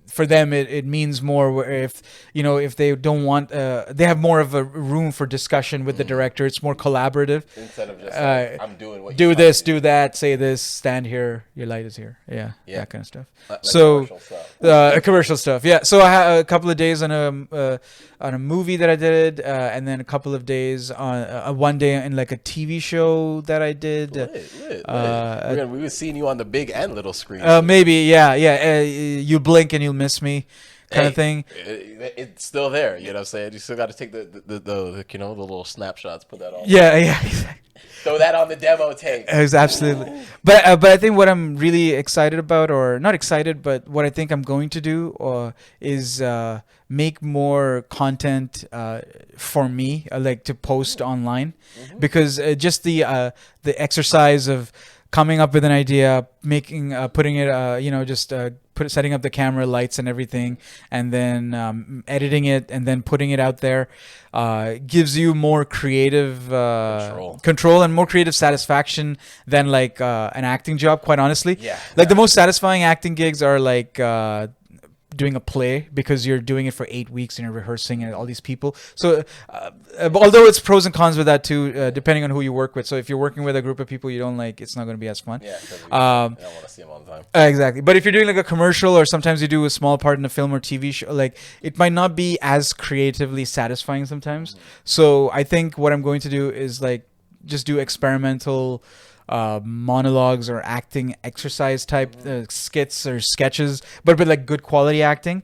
Speaker 2: for them it means more if if they don't want they have more of a room for discussion with the director. It's more collaborative
Speaker 1: instead of just like, I'm doing what
Speaker 2: do this, do that, say this, stand here, your light is here, that kind of stuff. Like so commercial stuff. So I had a couple of days on a movie that I did, and then a couple of days on one day in like a TV show that I did.
Speaker 1: We were seeing you on the big and little screen.
Speaker 2: Maybe, you blink and you'll miss me, kind of thing.
Speaker 1: It's still there. You know what I'm saying? You still got to take the little snapshots, put that on.
Speaker 2: Yeah, exactly.
Speaker 1: Throw that on the demo tape.
Speaker 2: Absolutely. But I think what I'm really excited about, or not excited, but what I think I'm going to do is make more content for me, like to post online, because just the exercise of coming up with an idea, putting it, setting up the camera, lights and everything, and then editing it and then putting it out there gives you more creative control and more creative satisfaction than like an acting job, quite honestly. The most satisfying acting gigs are like doing a play, because you're doing it for 8 weeks and you're rehearsing and all these people. So although it's pros and cons with that too, depending on who you work with. So if you're working with a group of people you don't like, it's not going to be as fun.
Speaker 1: I don't want to see them all the time.
Speaker 2: Exactly. But if you're doing like a commercial, or sometimes you do a small part in a film or TV show, like it might not be as creatively satisfying sometimes. So I think what I'm going to do is like just do experimental monologues or acting exercise type skits or sketches, but with like good quality acting,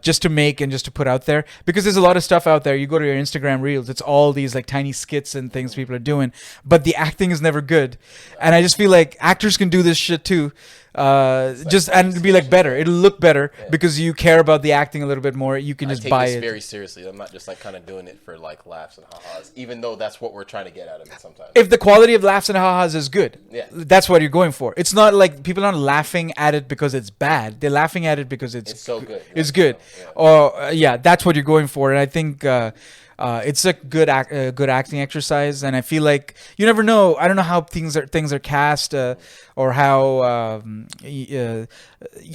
Speaker 2: just to make and just to put out there, because there's a lot of stuff out there. You go to your Instagram reels, it's all these like tiny skits and things people are doing, but the acting is never good. And I just feel like actors can do this shit too, and be like better. It'll look better because you care about the acting a little bit more. You can just buy it. I take this
Speaker 1: very seriously. I'm not just like kind of doing it for like laughs and ha-has, even though that's what we're trying to get out of it sometimes.
Speaker 2: If the quality of laughs and ha-has is good, that's what you're going for. It's not like people aren't laughing at it because it's bad. They're laughing at it because it's so good. It's good. Or that's what you're going for. And I think it's a good acting exercise, and I feel like you never know. I don't know how things are cast, or how.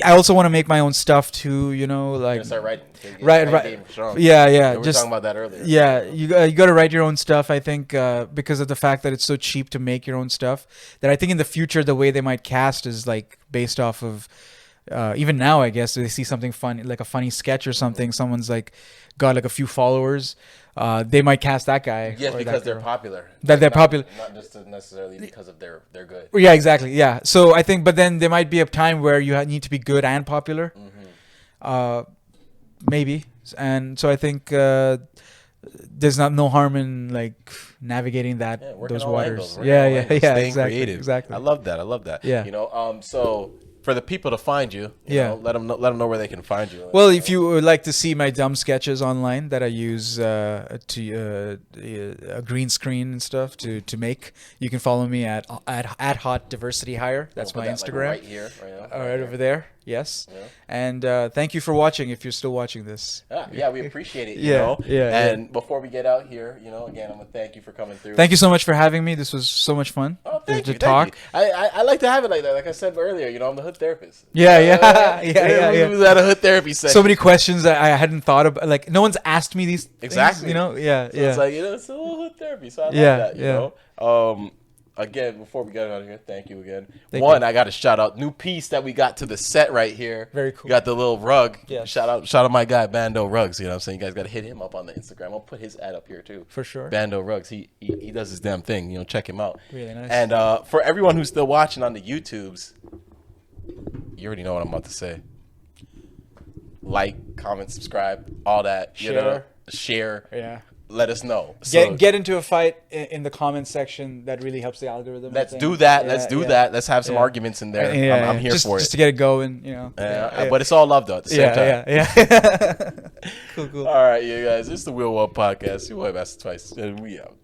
Speaker 2: I also want to make my own stuff too. Like
Speaker 1: start writing.
Speaker 2: Right.
Speaker 1: We were talking about that earlier.
Speaker 2: Yeah, you got to write your own stuff. I think because of the fact that it's so cheap to make your own stuff, that I think in the future the way they might cast is like based off of. Even now, I guess they see something funny, like a funny sketch or something. Someone's like got like a few followers. They might cast that guy.
Speaker 1: Yes, because they're popular.
Speaker 2: They're popular.
Speaker 1: Not just necessarily because of they're good.
Speaker 2: Yeah, exactly. Yeah. So I think, but then there might be a time where you need to be good and popular. Maybe. And so I think there's no harm in like navigating those waters.
Speaker 1: Staying
Speaker 2: exactly,
Speaker 1: creative.
Speaker 2: Exactly.
Speaker 1: I love that.
Speaker 2: Yeah.
Speaker 1: So. For the people to find you, let them know where they can find you.
Speaker 2: Well, if you would like to see my dumb sketches online that I use a green screen and stuff to make, you can follow me at Hot Diversity Hire. That's my Instagram.
Speaker 1: Like right here,
Speaker 2: right over there. Yes.
Speaker 1: Yeah.
Speaker 2: And thank you for watching. If you're still watching this.
Speaker 1: Yeah, we appreciate it. And before we get out here, again, I'm gonna thank you for coming through.
Speaker 2: Thank you so much for having me. This was so much fun.
Speaker 1: Oh, thank you.
Speaker 2: Talk.
Speaker 1: I like to have it like that. Like I said earlier, I'm the hood therapist.
Speaker 2: Yeah.
Speaker 1: We was at a hood therapy session.
Speaker 2: So many questions that I hadn't thought of. Like no one's asked me these.
Speaker 1: Exactly.
Speaker 2: Things, Yeah.
Speaker 1: So it's like it's a little hood therapy. So I love that. You know. Again, before we get out of here, thank you again. I got to shout out new piece that we got to the set right here.
Speaker 2: Very cool.
Speaker 1: We got the little rug.
Speaker 2: Yes.
Speaker 1: Shout out my guy Bando Rugs. You know what I'm saying? You guys got to hit him up on the Instagram. I'll put his ad up here too.
Speaker 2: For sure.
Speaker 1: Bando Rugs. He does his damn thing. Check him out.
Speaker 2: Really nice.
Speaker 1: And for everyone who's still watching on the YouTubes, you already know what I'm about to say. Like, comment, subscribe, all that. Share.
Speaker 2: Yeah.
Speaker 1: Let us know.
Speaker 2: Get into a fight in the comments section. That really helps the algorithm.
Speaker 1: Let's do that. Let's do that. Let's have some arguments in there. I'm here for it.
Speaker 2: Just to get it going.
Speaker 1: But it's all love though at the same time.
Speaker 2: Yeah. Cool.
Speaker 1: All right, you guys. It's the Wheel1 podcast. Your boy Master Twice, and we out.